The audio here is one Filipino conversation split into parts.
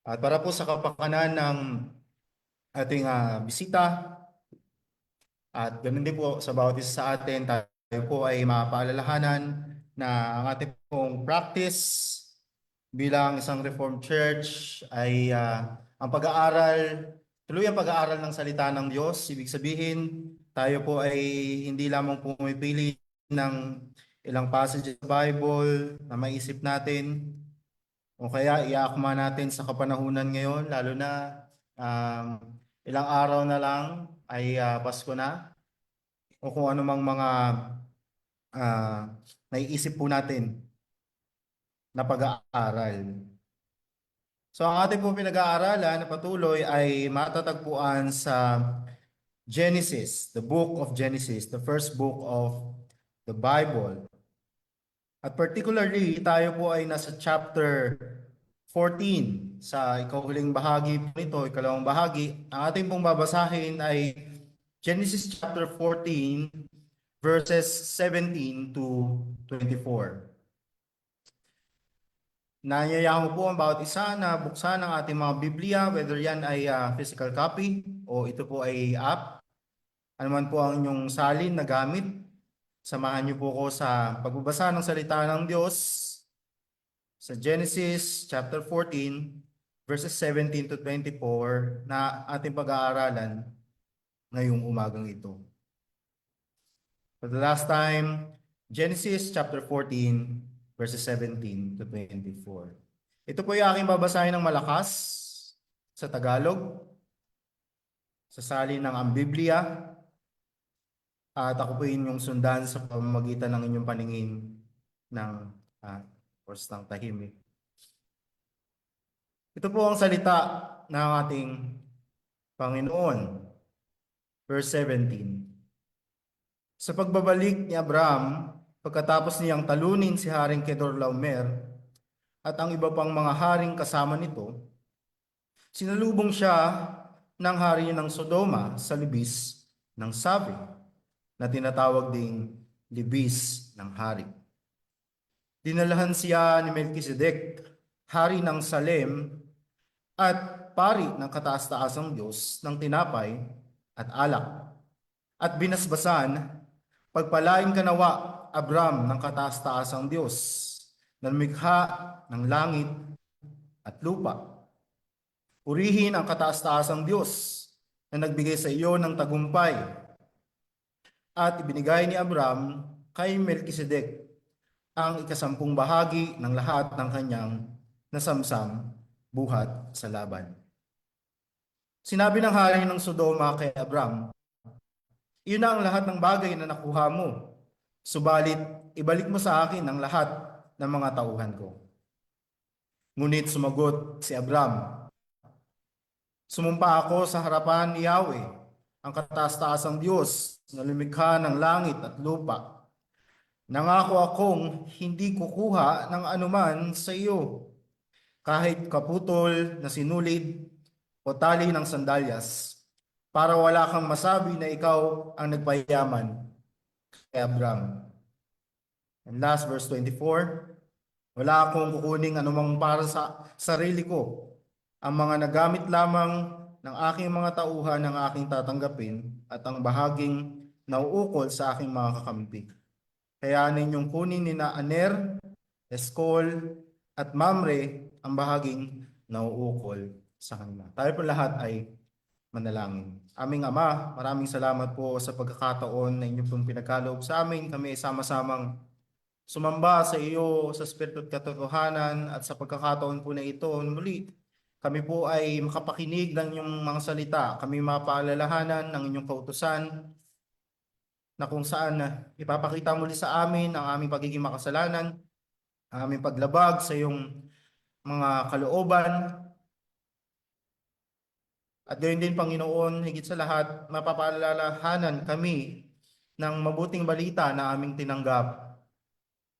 At para po sa kapakanan ng ating bisita at ganoon din po sa bawat isa sa atin, tayo po ay mapaalalahanan na ang ating pong practice bilang isang Reformed Church ay ang pag-aaral, tuluyang pag-aaral ng salita ng Diyos. Ibig sabihin, tayo po ay hindi lamang pumipili ng ilang passages sa Bible na maisip natin o kaya iakma natin sa kapanahunan ngayon, lalo na um, ilang araw na lang ay Pasko na o kung ano mang mga naiisip po natin na pag-aaral. So ang ating po pinag-aaralan na patuloy ay matatagpuan sa Genesis, the book of Genesis, the first book of the Bible. At particularly, tayo po ay nasa chapter 14 sa ikahuling bahagi po nito, ikalawang bahagi. Ang ating pong babasahin ay Genesis chapter 14 verses 17 to 24. Nayayaan ko po ang bawat isa na buksan ang ating mga Biblia, whether yan ay physical copy o ito po ay app. Ano man po ang inyong salin na gamit, samahan niyo po ko sa pagbabasa ng salita ng Diyos sa Genesis chapter 14 verses 17 to 24 na ating pag-aaralan ngayong umagang ito. For the last time, Genesis chapter 14 verses 17 to 24. Ito po yung aking babasahin ng malakas sa Tagalog, sa salin ng ang Biblia, at ako po inyong sundan sa pamamagitan ng inyong paningin ng course ng tahimik. Ito po ang salita ng ating Panginoon. Verse 17. Sa pagbabalik ni Abraham, pagkatapos niyang talunin si Haring Kedorlaomer at ang iba pang mga haring kasama nito, sinalubong siya ng hari ng Sodoma sa libis ng Sabi, na tinatawag ding libis ng hari. Dinalahan siya ni Melchizedek, hari ng Salem at pari ng kataas-taasang Diyos ng tinapay at alak. At binasbasan, pagpalain ka nawa, Abram, ng kataas-taasang Diyos, na lumikha ng langit at lupa. Purihin ang kataas-taasang Diyos na nagbigay sa iyo ng tagumpay. At ibinigay ni Abram kay Melchizedek ang ikasampung bahagi ng lahat ng kanyang nasamsam buhat sa laban. Sinabi ng hari ng Sodoma kay Abram, iyon na ang lahat ng bagay na nakuha mo. Subalit, ibalik mo sa akin ang lahat ng mga tauhan ko. Ngunit sumagot si Abram, sumumpa ako sa harapan ni Yahweh, ang kataas-taasang Diyos na lumikha ng langit at lupa. Nangako akong hindi kukuha ng anuman sa iyo, kahit kaputol na sinulid o tali ng sandalyas, para wala kang masabi na ikaw ang nagpayaman kay Abram. And last, verse 24, wala akong kukuning anumang para sa sarili ko. Ang mga nagamit lamang ng aking mga tauhan ang aking tatanggapin at ang bahaging nauukol sa aking mga kakampi. Kaya ninyong kunin ni na Aner, Eskol, at Mamre ang bahaging nauukol sa kanila. Tayo po lahat ay manalangin. Aming Ama, maraming salamat po sa pagkakataon na inyong pong pinagkaloob sa amin. Kami ay sama-samang sumamba sa iyo sa Espiritu at katotohanan, at sa pagkakataon po na ito muli kami po ay makapakinig ng inyong mga salita. Kami mapaalalahanan ng inyong kautusan na kung saan ipapakita muli sa amin ang aming pagiging makasalanan, ang aming paglabag sa iyong mga kalooban. At gayon din, Panginoon, higit sa lahat, mapapaalalahanan kami ng mabuting balita na aming tinanggap,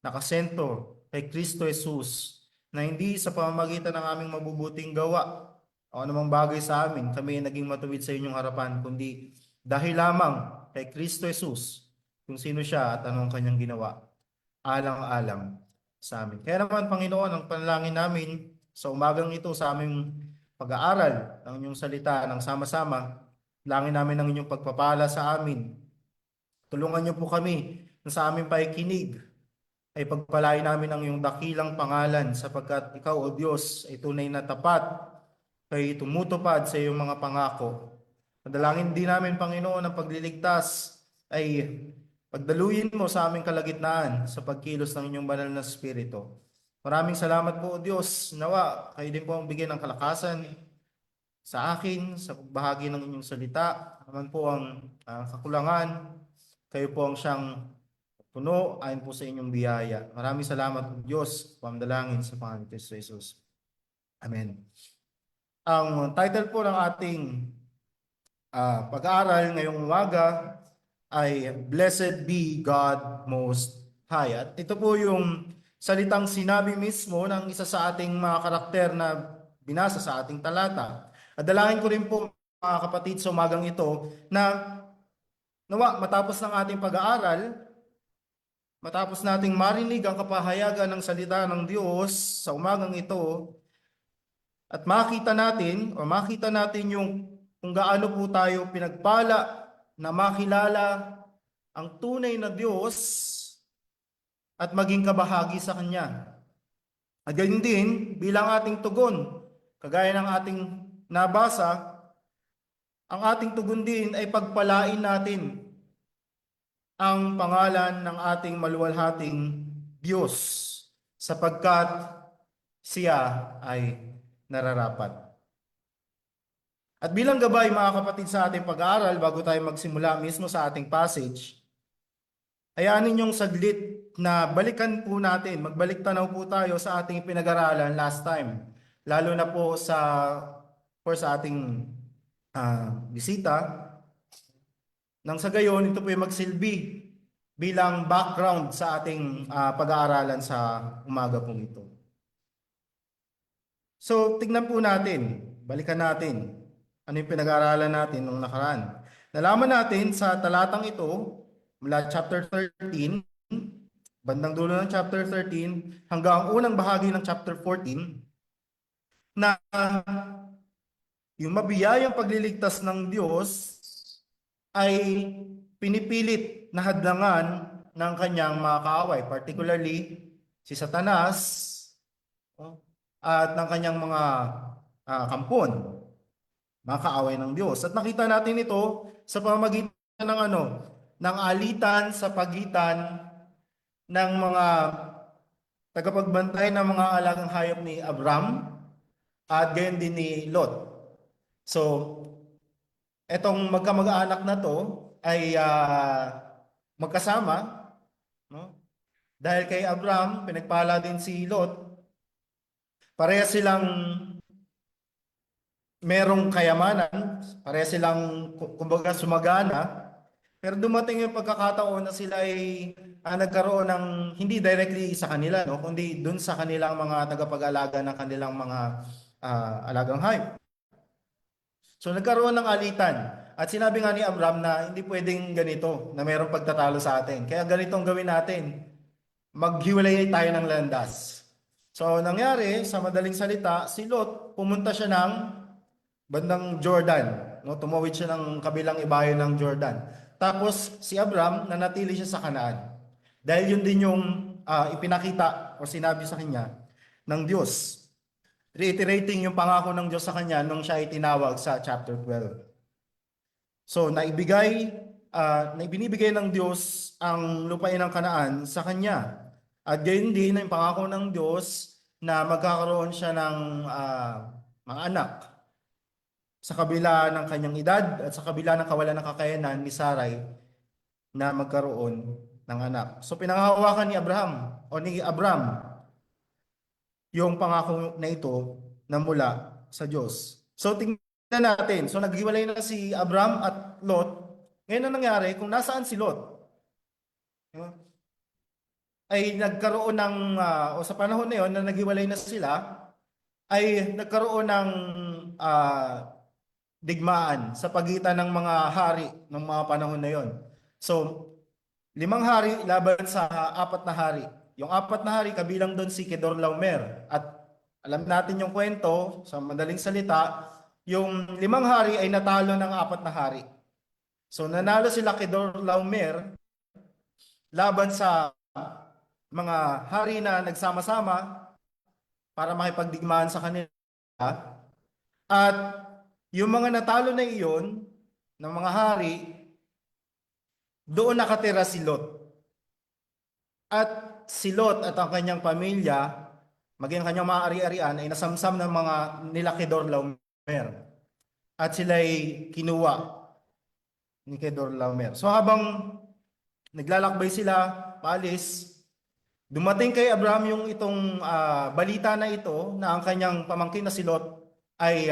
nakasentro kay Kristo Jesus, na hindi sa pamamagitan ng aming mabubuting gawa o anumang bagay sa amin kami naging matuwid sa inyong harapan, kundi dahil lamang kay Kristo Jesus, kung sino siya at anong kanyang ginawa, alang-alang sa amin. Kaya naman, Panginoon, ang panalangin namin sa umagang ito sa aming pag-aaral ng inyong salita ng sama-sama. Langin namin ang inyong pagpapala sa amin. Tulungan niyo po kami na sa aming pakikinig ay pagpalain namin ang iyong dakilang pangalan sapagkat ikaw, O Diyos, ay tunay na tapat kay tumutupad sa iyong mga pangako. Nadalangin din namin, Panginoon, ang pagliligtas ay pagdaluyin mo sa aming kalagitnaan sa pagkilos ng inyong banal na Espiritu. Maraming salamat po, O Diyos. Nawa, kayo din po ang bigyan ng kalakasan sa akin, sa pagbahagi ng inyong salita. Naman po ang kakulangan. Kayo po ang siyang puno ayon po sa inyong biyaya. Maraming salamat, O Diyos. Pamdalangin sa pangalan ni Kristo Jesus. Amen. Ang title po ng ating pag-aaral ngayong umaga ay Blessed be God Most High. At ito po yung salitang sinabi mismo ng isa sa ating mga karakter na binasa sa ating talata. At dalangin ko rin po mga kapatid sa umagang ito na nawa matapos ng ating pag-aaral, matapos nating marinig ang kapahayagan ng salita ng Diyos sa umagang ito, at makita natin yung kung gaano po tayo pinagpala na makilala ang tunay na Diyos at maging kabahagi sa Kanya. At gayon din, bilang ating tugon, kagaya ng ating nabasa, ang ating tugon din ay pagpalain natin ang pangalan ng ating maluwalhating Diyos sapagkat siya ay nararapat. At bilang gabay mga kapatid sa ating pag-aaral bago tayo magsimula mismo sa ating passage, hayaan ninyong saglit na balikan po natin, magbalik tanaw po tayo sa ating pinag-aralan last time. Lalo na po sa ating bisita. Nang sa gayon, ito po yung magsilbi bilang background sa ating pag-aaralan sa umaga pong ito. So, tignan po natin, balikan natin ano yung pinag-aaralan natin nung nakaraan. Nalaman natin sa talatang ito, mula chapter 13, bandang dulo ng chapter 13, hanggang unang bahagi ng chapter 14, na yung mabiyayang pagliligtas ng Diyos ay pinipilit na hadlangan ng kanyang mga kaaway, particularly si Satanas at ng kanyang mga kampon, mga kaaway ng Diyos. At nakita natin ito sa pamamagitan ng alitan sa pagitan ng mga tagapagbantay ng mga alagang hayop ni Abram at gayon din ni Lot. So, etong magkamag-anak na to ay magkasama, no? Dahil kay Abram, pinagpala din si Lot. Pareha silang merong kayamanan, pareha silang kumbaga sumagana, pero dumating yung pagkakataon na sila ay nagkaroon ng hindi directly sa kanila, no, kundi dun sa kanilang mga tagapag-alaga ng kanilang mga alagang hayop. So nagkaroon ng alitan at sinabi nga ni Abram na hindi pwedeng ganito, na mayroong pagtatalo sa atin. Kaya ganitong gawin natin, maghiwalay tayo ng landas. So nangyari, sa madaling salita, si Lot pumunta siya ng bandang Jordan, no? Tumawid siya ng kabilang ibayo ng Jordan. Tapos si Abram nanatili siya sa Kanaan. Dahil yun din yung ipinakita o sinabi sa kanya ng Diyos. Reiterating yung pangako ng Diyos sa kanya nung siya ay tinawag sa chapter 12. So naibinibigay ng Diyos ang lupain ng Kanaan sa kanya. At gayon din ang pangako ng Diyos na magkakaroon siya ng mga anak sa kabila ng kanyang edad at sa kabila ng kawalan ng kakayanan ni Sarai na magkaroon ng anak. So pinanghahawakan ni Abram yung pangako na ito na mula sa Diyos. So tingnan natin. So naghiwalay na si Abram at Lot. Ngayon ang nangyari, kung nasaan si Lot, ay nagkaroon ng, o sa panahon na yun na naghiwalay na sila, ay nagkaroon ng digmaan sa pagitan ng mga hari ng mga panahon na yon. So, 5 hari laban sa 4 na hari. Yung 4 na hari, kabilang doon si Kedorlaomer at Alam natin yung kwento, sa madaling salita, yung 5 hari ay natalo ng 4 na hari. So nanalo sila Kedorlaomer laban sa mga hari na nagsama-sama para makipagdigmaan sa kanila. At yung mga natalo na iyon ng mga hari, doon nakatira si Lot. At si Lot at ang kanyang pamilya, maging ang kanyang mga ari-arian ay nasamsam ng mga nila Kedorlaomer. At sila ay kinuha ni Kedorlaomer. So habang naglalakbay sila, paalis, dumating kay Abraham yung itong balita na ito na ang kanyang pamangkin na si Lot ay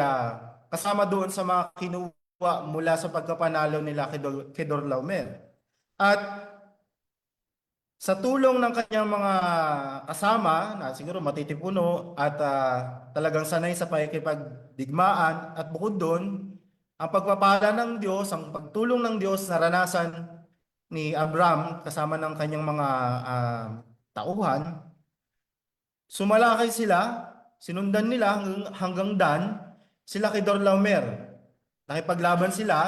kasama doon sa mga kinuha mula sa pagkapanalo nila Kedorlaomer. At sa tulong ng kanyang mga kasama na siguro matitipuno at talagang sanay sa pakikipagdigmaan at bukod doon, ang pagpapala ng Diyos, ang pagtulong ng Diyos naranasan ni Abraham kasama ng kanyang mga tauhan, sumalakay sila, sinundan nila hanggang Dan, sila kay Dorlaomer. Nakipaglaban sila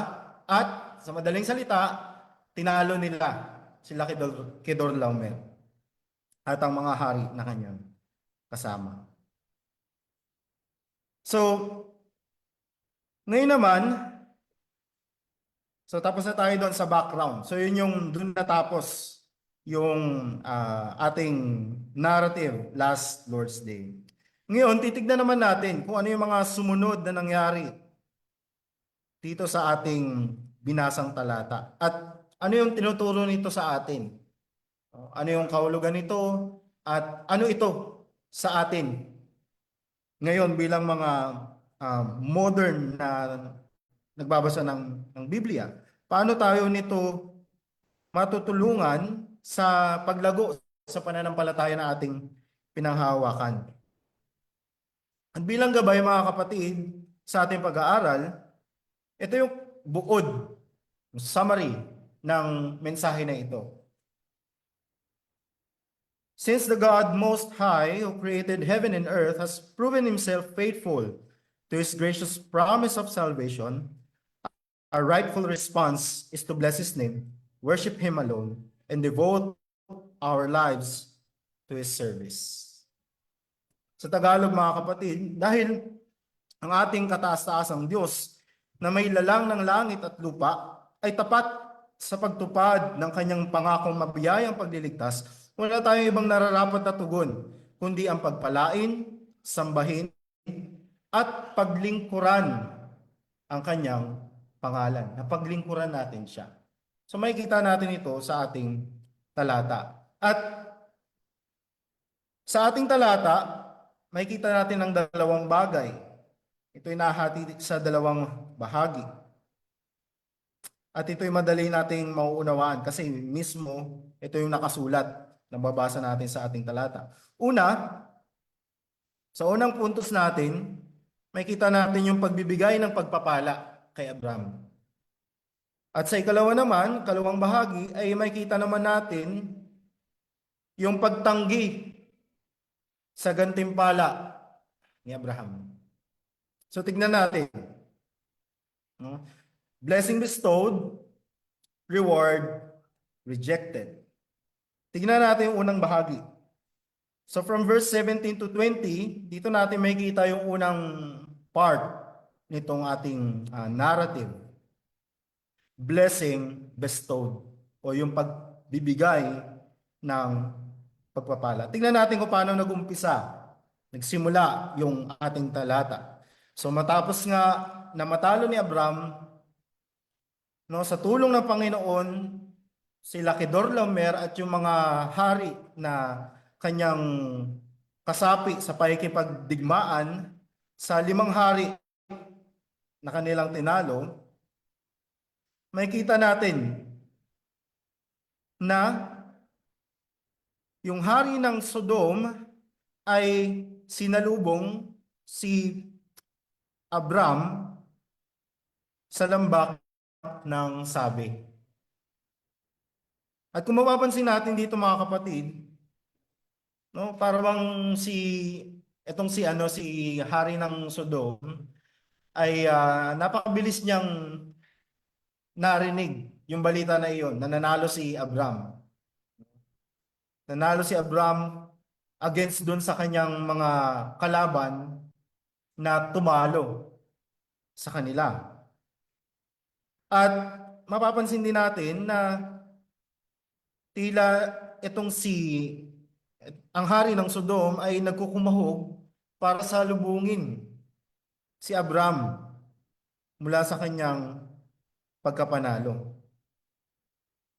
at sa madaling salita, tinalo nila sila kay Dorlaomer at ang mga hari na kanyang kasama. So, ngayon naman, so tapos na tayo doon sa background. So yun yung doon natapos yung ating narrative last Lord's Day. Ngayon, titignan naman natin kung ano yung mga sumunod na nangyari dito sa ating binasang talata. At ano yung tinuturo nito sa atin? Ano yung kahulugan nito? At ano ito sa atin ngayon bilang mga modern na nagbabasa ng Biblia? Paano tayo nito matutulungan sa paglago sa pananampalataya na ating pinanghahawakan? At bilang gabay mga kapatid sa ating pag-aaral, ito yung buod, summary ng mensahe na ito. Since the God Most High, who created heaven and earth, has proven himself faithful to his gracious promise of salvation, our rightful response is to bless his name, worship him alone, and devote our lives to his service. Sa Tagalog mga kapatid, dahil ang ating kataas-taasang Diyos na may lalang ng langit at lupa ay tapat sa pagtupad ng kanyang pangakong mabiyayang pagliligtas, wala tayong ibang nararapat na tugon, kundi ang pagpalain, sambahin, at paglingkuran ang kanyang pangalan. Na paglingkuran natin siya. So makikita natin ito sa ating talata. At sa ating talata, makikita natin ang dalawang bagay. Ito'y nahati sa dalawang bahagi. At ito'y madali nating mauunawaan kasi mismo ito yung nakasulat na babasa natin sa ating talata. Una, sa unang puntos natin, makikita natin yung pagbibigay ng pagpapala kay Abraham. At sa ikalawa naman, kalawang bahagi, ay makikita naman natin yung pagtanggi sa gantimpala ni Abraham. So tignan natin. No? Blessing bestowed, reward rejected. Tignan natin yung unang bahagi. So from verse 17 to 20, dito natin makikita yung unang part nitong ating narrative. Blessing bestowed o yung pagbibigay ng pagpapala. Tingnan natin kung paano nag-umpisa, nagsimula yung ating talata. So matapos nga na matalo ni Abraham, no, sa tulong ng Panginoon, sila Kedorlaomer at yung mga hari na kanyang kasapi sa pakikipagdigmaan sa 5 hari na kanilang tinalo, makikita natin na yung hari ng Sodom ay sinalubong si Abram sa lambak ng sabi. At kung mapapansin natin dito mga kapatid, no, parang si Itong si hari ng Sodom ay napakabilis niyang narinig yung balita na iyon, na nanalo si Abram. Nanalo si Abram against doon sa kanyang mga kalaban na tumalo sa kanila. At mapapansin din natin na tila itong ang hari ng Sodom ay nagkukumahog para salubungin si Abram mula sa kanyang pagkapanalo.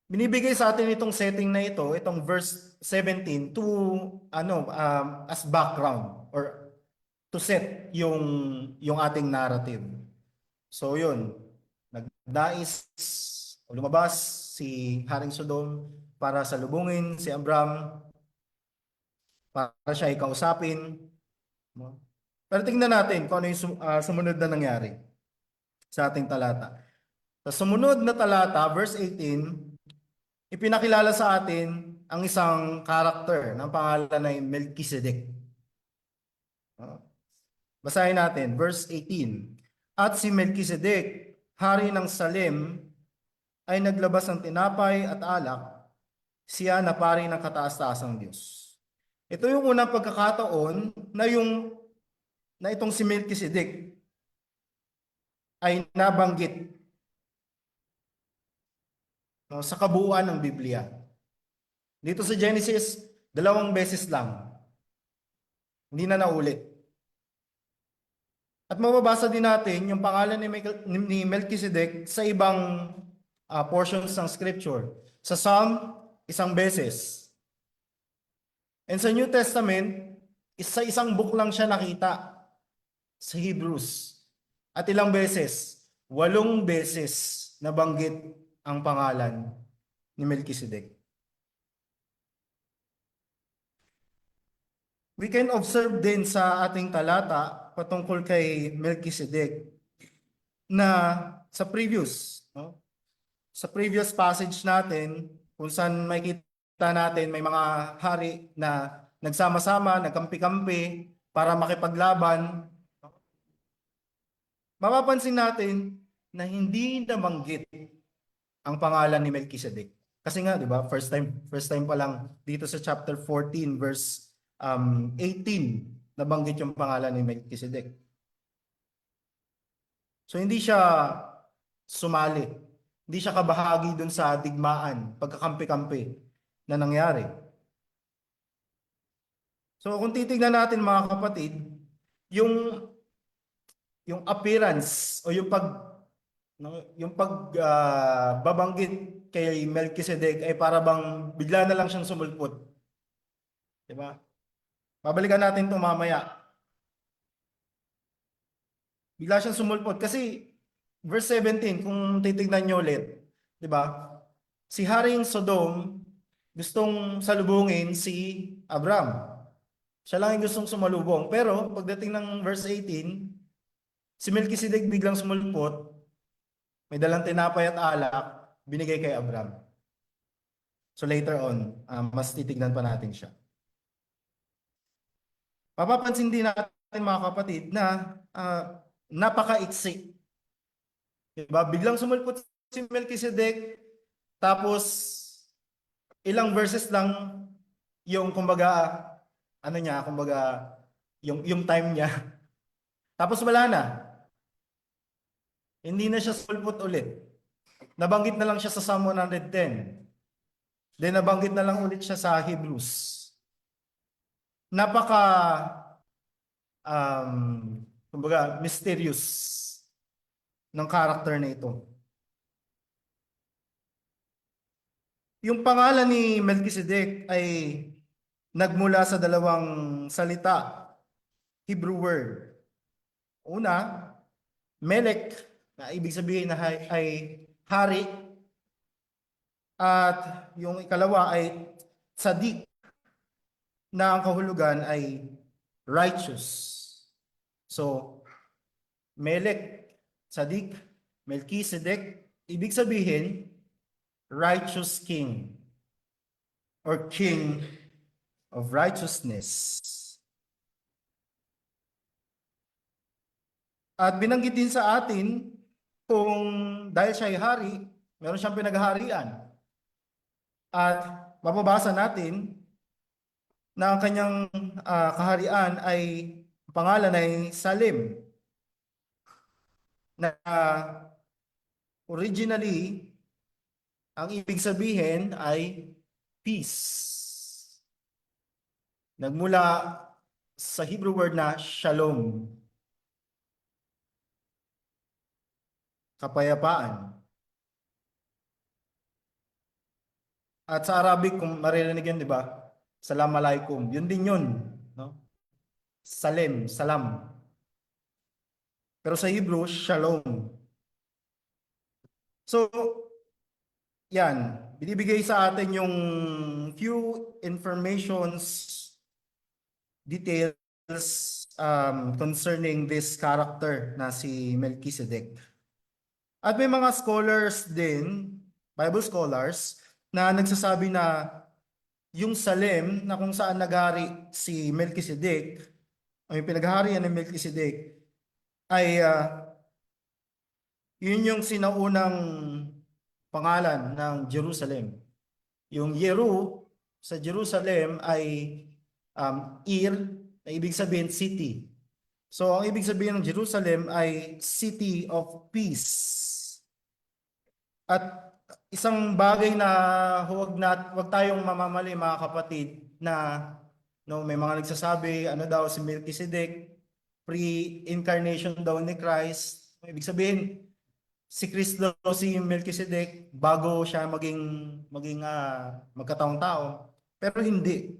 Binibigay sa atin itong setting na ito, itong verse 17 to as background or to set yung ating narrative. So yun, nagdais o lumabas si Haring Sodom para salubungin si Abram, para siya ay kausapin. Pero tingnan natin kung ano yung sumunod na nangyari sa ating talata. Sa sumunod na talata, verse 18, ipinakilala sa atin ang isang karakter ng pangalan na Melchizedek. Basahin natin, verse 18. At si Melchizedek, hari ng Salem, ay naglabas ng tinapay at alak, siya na pari ng kataas-taasang Diyos. Ito yung unang pagkakataon na itong si Melchizedek ay nabanggit sa kabuuan ng Biblia. Dito sa Genesis, 2 beses lang. Hindi na naulit. At mababasa din natin yung pangalan ni Melchizedek sa ibang portions ng Scripture. Sa Psalm, 1 beses. And sa New Testament, isang book lang siya nakita sa Hebrews. At ilang beses? 8 beses nabanggit ang pangalan ni Melchizedek. We can observe din sa ating talata patungkol kay Melchizedek na sa previous passage natin, kung saan makikita natin may mga hari na nagsama-sama, nagkampi-kampi para makipaglaban. Mapapansin natin na hindi nabanggit ang pangalan ni Melchizedek. Kasi nga, di ba, first time pa lang dito sa chapter 14 verse 18 nabanggit yung pangalan ni Melchizedek. So hindi siya sumali. Hindi siya kabahagi dun sa digmaan, pagkakampi-kampi na nangyari. So kung titignan natin mga kapatid, yung appearance o yung babanggit kay Melchizedek ay para bang bigla na lang siyang sumulpot. Di ba? Babalikan natin ito mamaya. Bigla siyang sumulpot kasi verse 17 kung titignan niyo ulit, di ba? Si Haring Sodom gustong salubungin si Abram. Siya lang yung gustong sumalubong. Pero pagdating ng verse 18, si Melchizedek biglang sumulpot, may dalang tinapay at alak, binigay kay Abram. So later on, mas titignan pa natin siya. Mapapansin din natin mga kapatid na napaka-iksi. Diba? Biglang sumulpot si Melchizedek, tapos ilang verses lang yung kumbaga yung time niya. Tapos wala na. Hindi na siya sumulpot ulit. Nabanggit na lang siya sa Psalm 110. Then nabanggit na lang ulit siya sa Hebrews. Napaka kumbaga mysterious ng character na ito. Yung pangalan ni Melchizedek ay nagmula sa dalawang salita, Hebrew word. Una, Melech, na ibig sabihin na ay hari. At yung ikalawa ay Tzadik, na ang kahulugan ay righteous. So, Melech, Tzadik, Melchizedek, ibig sabihin, righteous king or king of righteousness. At binanggit din sa atin kung dahil siya ay hari, meron siyang pinaghaharian. At mababasa natin na ang kanyang kaharian ay pangalan ay Salim na originally ang ibig sabihin ay peace. Nagmula sa Hebrew word na shalom, kapayapaan. At sa Arabic, kung maririnig yun, di ba? Salam alaikum. Yun din yun. No? Salim, salam. Pero sa Hebrew, shalom. So, yan. Binibigay sa atin yung few informations, details concerning this character na si Melchizedek. At may mga scholars din, Bible scholars, na nagsasabi na yung Salem na kung saan naghari si Melchizedek, o yung pinagharian ng Melchizedek, ay yun yung sinaunang pangalan ng Jerusalem. Yung Yeru sa Jerusalem ay Ir, na ibig sabihin city. So ang ibig sabihin ng Jerusalem ay city of peace. At isang bagay na huwag tayong mamamali mga kapatid na no, may mga nagsasabi ano daw si Melchizedek pre-incarnation daw ni Christ. Ibig sabihin si Kristo si Melchizedek bago siya maging magkataong tao. Pero hindi,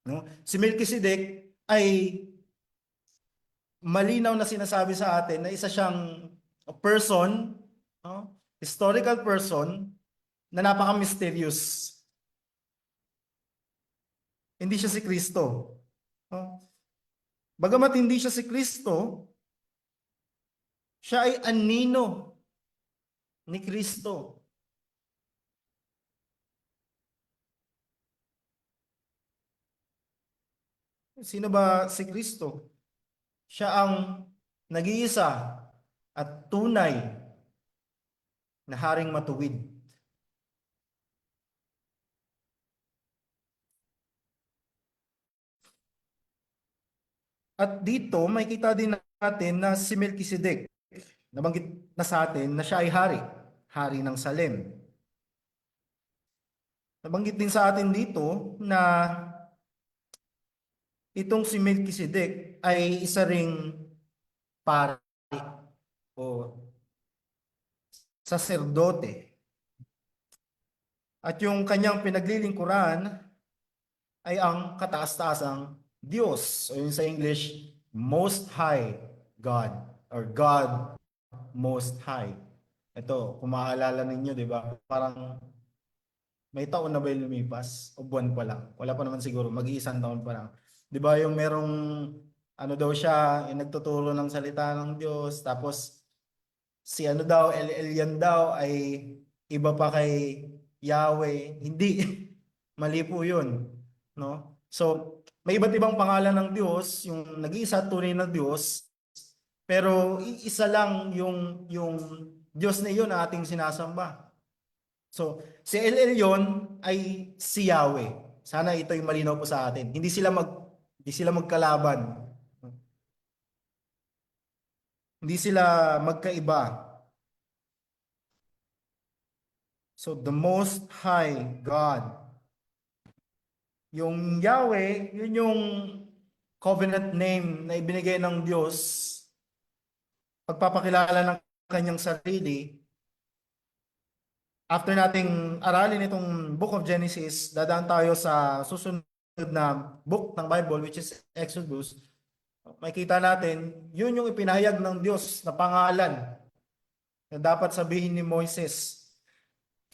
no? Si Melchizedek ay malinaw na sinasabi sa atin na isa siyang person, no? Historical person na napaka-mysterious. Hindi siya si Kristo. No? Bagamat hindi siya si Kristo, siya ay anino ni Kristo. Sino ba si Kristo? Siya ang nag-iisa at tunay na haring matuwid. At dito, makikita din natin na si Melchizedek, nabanggit na sa atin na siya ay hari, hari ng Salem. Nabanggit din sa atin dito na itong si Melchizedek ay isa ring pari o saserdote. At yung kanyang pinaglilingkuran ay ang kataas-taasang Diyos. O yun sa English, Most High God or God Most High. Ito, kung maaalala ninyo, di ba? Parang may taon na ba yung lumipas? O buwan pa lang? Wala pa naman siguro, mag-iisang taon pa lang. Di ba yung merong, ano daw siya, yung nagtuturo ng salita ng Diyos, tapos si ano daw, El-Elyon daw ay iba pa kay Yahweh. Hindi, mali po yun. No? So, may iba't ibang pangalan ng Diyos, yung nag-iisa tunay na Diyos, pero isa lang yung Diyos na iyon na ating sinasamba. So, si El Elyon ay si Yahweh. Sana ito yung malinaw po sa atin. Hindi sila magkalaban. Hindi sila magkaiba. So, the Most High God. Yung Yahweh, yun yung covenant name na ibinigay ng Diyos, pagpapakilala ng kanyang sarili. After nating aralin itong Book of Genesis, dadaan tayo sa susunod na book ng Bible, which is Exodus. Makikita natin, yun yung ipinahayag ng Diyos na pangalan na dapat sabihin ni Moises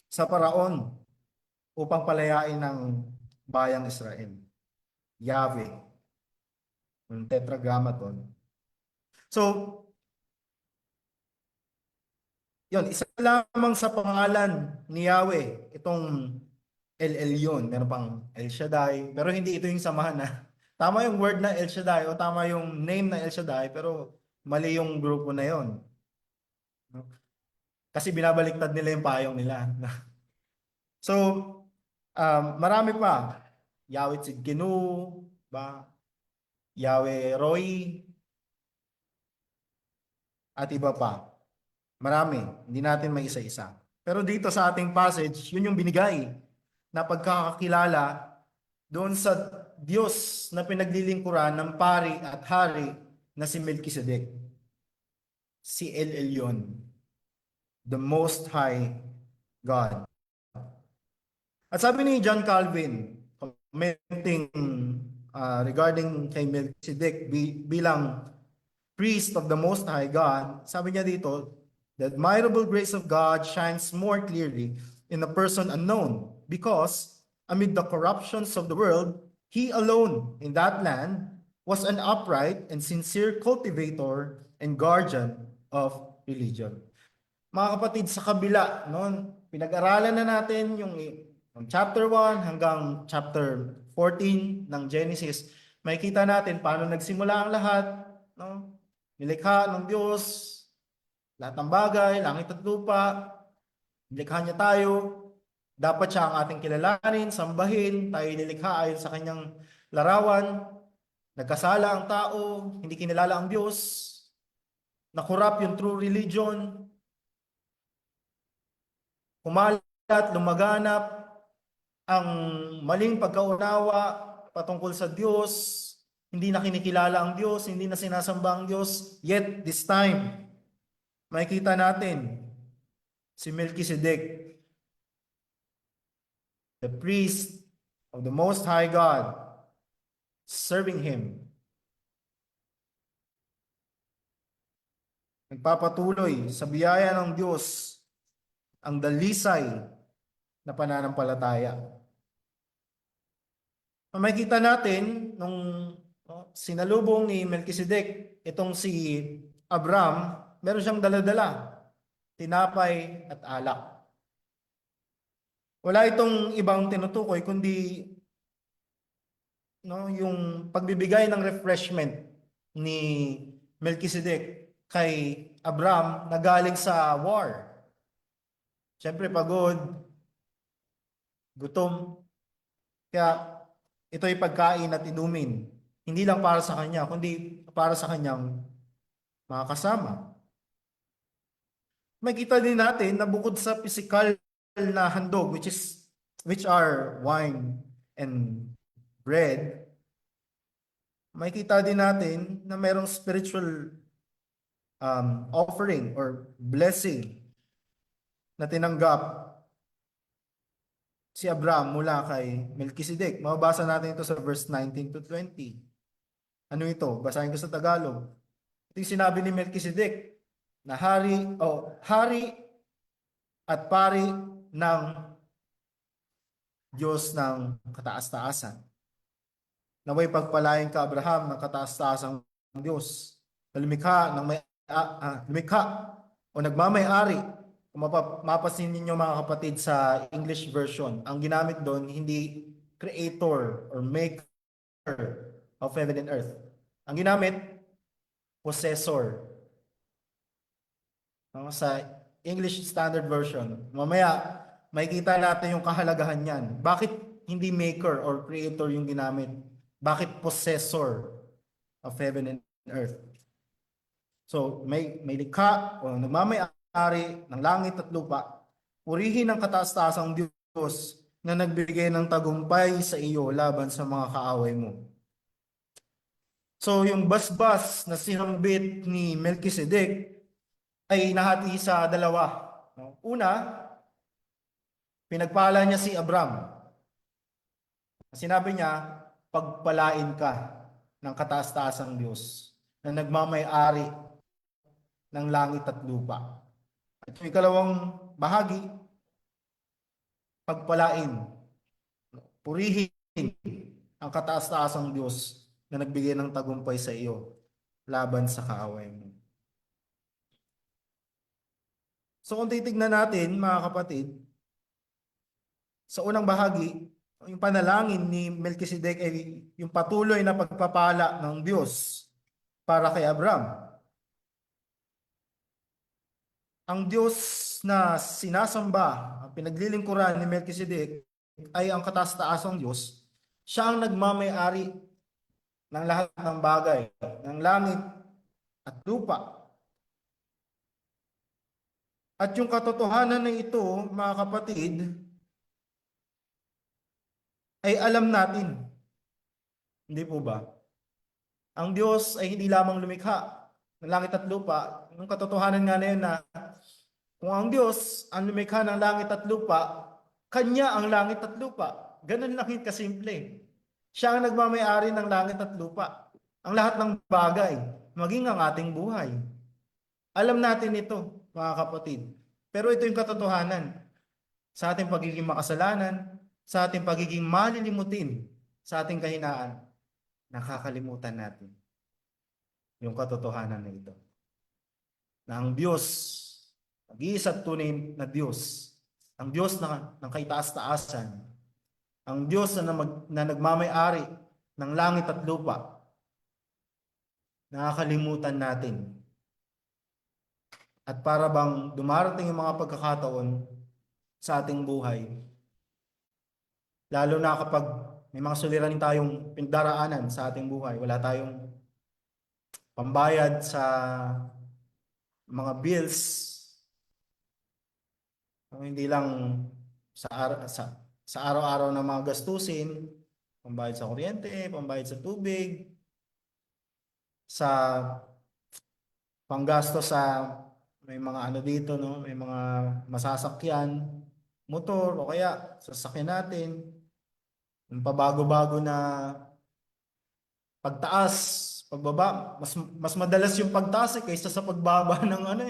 sa Paraon upang palayain ng bayang Israel. Yahweh. Yung tetragrammaton. So, yun, isa lamang sa pangalan ni Yahweh, itong El Elyon, meron pang El Shaddai, pero hindi ito yung samahan na. Tama yung word na El Shaddai o tama yung name na El Shaddai, pero mali yung grupo na yon. Kasi binabaliktad nila yung payong nila. So, marami pa. Yahweh Tsidkenu, ba? Yahweh Roy, at iba pa. Marami. Hindi natin may isa-isa. Pero dito sa ating passage, yun yung binigay na pagkakakilala doon sa Diyos na pinaglilingkuran ng pari at hari na si Melchizedek. Si El Elyon, the Most High God. At sabi ni John Calvin, commenting regarding kay Melchizedek bilang priest of the Most High God, sabi niya dito, the admirable grace of God shines more clearly in a person unknown because amid the corruptions of the world, he alone in that land was an upright and sincere cultivator and guardian of religion. Mga kapatid, sa kabila, no, pinag-aralan na natin yung chapter 1 hanggang chapter 14 ng Genesis. Makikita natin paano nagsimula ang lahat, no? Nilikha ng Diyos, lahat ng bagay, langit at lupa, nilikha niya tayo, dapat siya ang ating kilalanin, sambahin, tayo nilikha ayon sa kanyang larawan, nagkasala ang tao, hindi kinilala ang Diyos, nakurap yung true religion, kumalat, lumaganap, ang maling pagkaunawa patungkol sa Diyos, hindi na kinikilala ang Diyos, hindi na sinasamba ang Diyos, yet this time, makikita natin si Melchizedek, the priest of the Most High God, serving Him. Nagpapatuloy sa biyaya ng Diyos ang dalisay na pananampalataya. Makikita natin nung sinalubong ni Melchizedek itong si Abram, meron siyang dala-dala, tinapay at alak. Wala itong ibang tinutukoy kundi yung pagbibigay ng refreshment ni Melchizedek kay Abram na galing sa war. Siyempre pagod, gutom. Kaya ito ay pagkain at inumin. Hindi lang para sa kanya, kundi para sa kanyang mga kasama. Makita din natin na bukod sa physical na handog, which are wine and bread, makita din natin na mayroong spiritual offering or blessing na tinanggap si Abraham mula kay Melchizedek. Mababasa natin ito sa verse 19 to 20. Ano ito? Basahin ko sa Tagalog. Ito yung sinabi ni Melchizedek na hari at pari ng Diyos ng kataas-taasan. Naway pagpalain ka, Abraham, ng kataas-taasang Diyos na lumikha o nagmamay-ari. Kung mapapansin ninyo mga kapatid sa English version, ang ginamit doon hindi creator or maker of heaven and earth. Ang ginamit, possessor. Sa English Standard Version, mamaya makikita natin yung kahalagahan niyan. Bakit hindi maker or creator yung ginamit? Bakit possessor of heaven and earth? So, may likha o nagmamay-ari ng langit at lupa. Purihin ang kataas-taasang Diyos na nagbigay ng tagumpay sa iyo laban sa mga kaaway mo. So, yung basbas na sinambit ni Melchizedek ay nahati sa dalawa. Una, pinagpala niya si Abram. Sinabi niya, pagpalain ka ng kataas-taasang Diyos na nagmamay-ari ng langit at lupa. At yung ikalawang bahagi, pagpalain, purihin ang kataas-taasang Diyos na nagbigay ng tagumpay sa iyo laban sa kaaway mo. So kung titignan natin mga kapatid, sa unang bahagi, yung panalangin ni Melchizedek ay yung patuloy na pagpapala ng Diyos para kay Abram. Ang Diyos na sinasamba, ang pinaglilingkuran ni Melchizedek ay ang kataas-taasang Diyos. Siya ang nagmamay-ari ng lahat ng bagay, ng langit at lupa. At yung katotohanan na ito, mga kapatid, ay alam natin. Hindi po ba? Ang Diyos ay hindi lamang lumikha ng langit at lupa. Yung katotohanan nga na yun na kung ang Diyos ang lumikha ng langit at lupa, Kanya ang langit at lupa. Ganun lang yun kasimple. Siya ang nagmamayari ng langit at lupa. Ang lahat ng bagay, maging ang ating buhay. Alam natin ito, mga kapatid. Pero ito yung katotohanan. Sa ating pagiging makasalanan, sa ating pagiging malilimutin, sa ating kahinaan, nakakalimutan natin yung katotohanan na ito. Na ang Diyos, nag-iisa at tunay na Diyos, ang Diyos ng kaitaas-taasan, ang Diyos na nagmamay-ari ng langit at lupa, nakakalimutan natin. At para bang dumarating yung mga pagkakataon sa ating buhay, lalo na kapag may mga suliranin tayong pinagdaraanan sa ating buhay, wala tayong pambayad sa mga bills, hindi lang sa araw-araw na mga gastusin, pambayad sa kuryente, pambayad sa tubig, sa panggasto sa may mga ano dito, no, may mga masasakyan, motor o kaya sasakyan natin, yung pabago-bago na pagtaas, pagbaba, mas madalas yung pagtaas kaysa sa pagbaba ng ano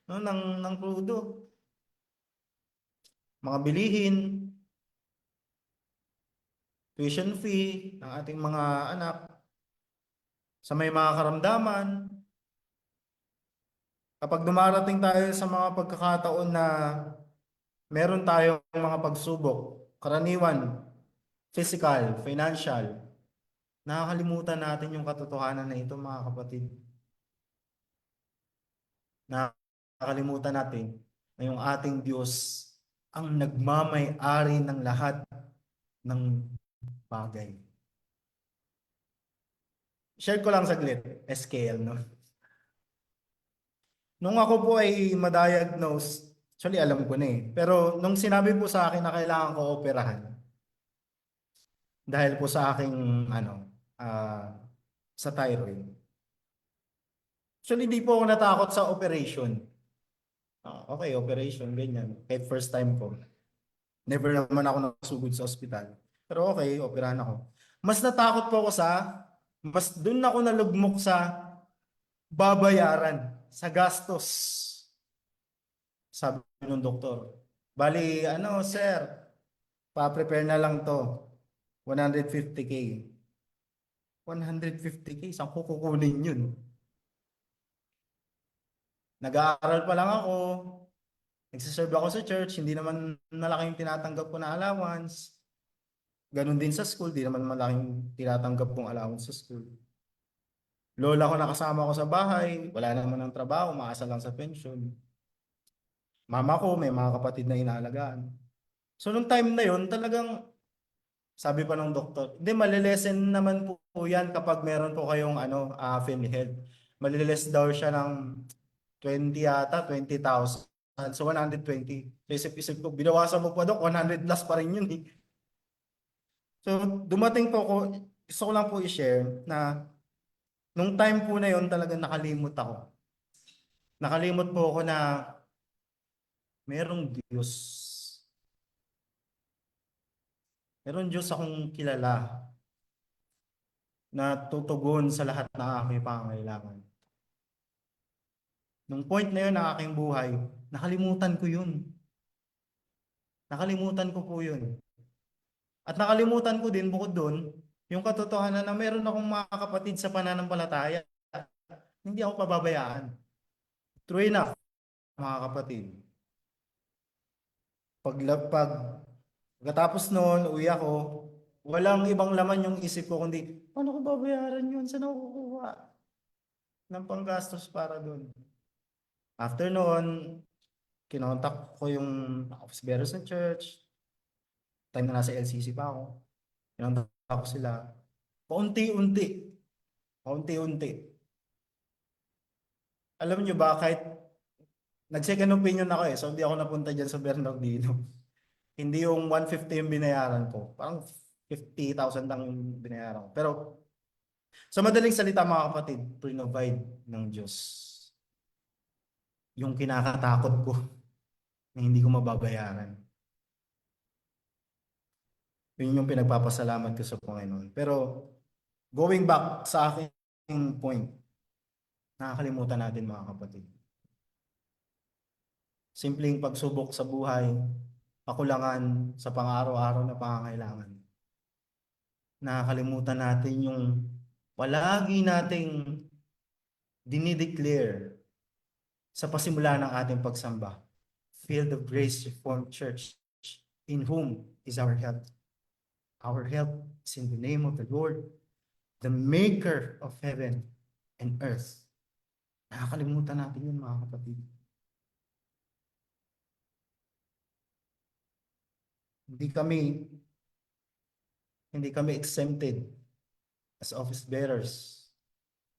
no, ng krudo. Mga bilihin, tuition fee ng ating mga anak, sa may mga karamdaman. Kapag dumarating tayo sa mga pagkakataon na meron tayong mga pagsubok, karaniwan, physical, financial, nakakalimutan natin yung katotohanan na ito, mga kapatid. Nakakalimutan natin na yung ating Diyos ang nagmamay-ari ng lahat ng bagay. Share ko lang saglit, SKL, no? Nung ako po ay ma-diagnose, actually alam ko na eh, pero nung sinabi po sa akin na kailangan ko operahan, dahil po sa aking, ano, sa thyroid. Actually, di po ako natakot sa operation. Okay, operation, ganyan. Kahit first time ko. Never naman ako nasugod sa ospital. Pero okay, operahan ako. Mas natakot po ako mas dun ako nalugmok sa babayaran, sa gastos. Sabi ng doktor. Bali, ano, sir, pa-prepare na lang to. 150K. 150K, saan ko kukunin yun? Nag-aaral pa lang ako. Nagsiserve ako sa church. Hindi naman malaki yung tinatanggap ko na allowance. Ganon din sa school. Di naman malaking tinatanggap kong allowance sa school. Lola ko nakasama ko sa bahay. Wala naman ng trabaho. Maasa lang sa pension. Mama ko, may mga kapatid na inaalagaan. So, nung time na yon talagang sabi pa ng doktor, hindi, malilesen naman po yan kapag meron po kayong ano, PhilHealth. Maliles daw siya ng 20 yata, 20,000. So 120. So isip-isip ko, binawasan mo pa doon, 100 plus pa rin yun eh. So dumating po ko, gusto ko lang po i-share na nung time po na yon talagang nakalimot ako. Nakalimot po ako na merong Diyos. Merong Diyos akong kilala na tutugon sa lahat ng aking pangangailangan. Nung point na yun ng aking buhay, nakalimutan ko yun. Nakalimutan ko po yun. At nakalimutan ko din bukod doon, yung katotohanan na meron akong mga kapatid sa pananampalataya. Hindi ako pababayaan. True enough, mga kapatid. Pagkatapos noon, uwi ako, walang ibang laman yung isip ko kundi, paano ko babayaran yun? Saan ako kukuha ng panggastos para doon? After noon, Kinontak ko yung office bearers ng church, time na nasa LCC pa ako. Kinontak ko sila. Paunti-unti, paunti-unti. Alam nyo ba, kahit nag-second opinion ako so hindi ako napunta dyan sa Bernardino. Hindi yung 150 yung binayaran ko. Parang 50,000 lang yung binayaran ko. Pero sa madaling salita mga kapatid, provide ng Diyos yung kinakatakot ko na hindi ko mababayaran. Yun yung pinagpapasalamat ko sa Panginoon. Pero going back sa aking point, nakakalimutan natin mga kapatid. Simpleng pagsubok sa buhay, kakulangan sa pang-araw-araw na pangangailangan. Nakakalimutan natin yung palagi nating dinideclare sa pasimula ng ating pagsamba. Field of Grace Reformed Church, in whom is our help. Our help is in the name of the Lord, the maker of heaven and earth. Nakakalimutan natin yun mga kapatid. Hindi kami exempted as office bearers.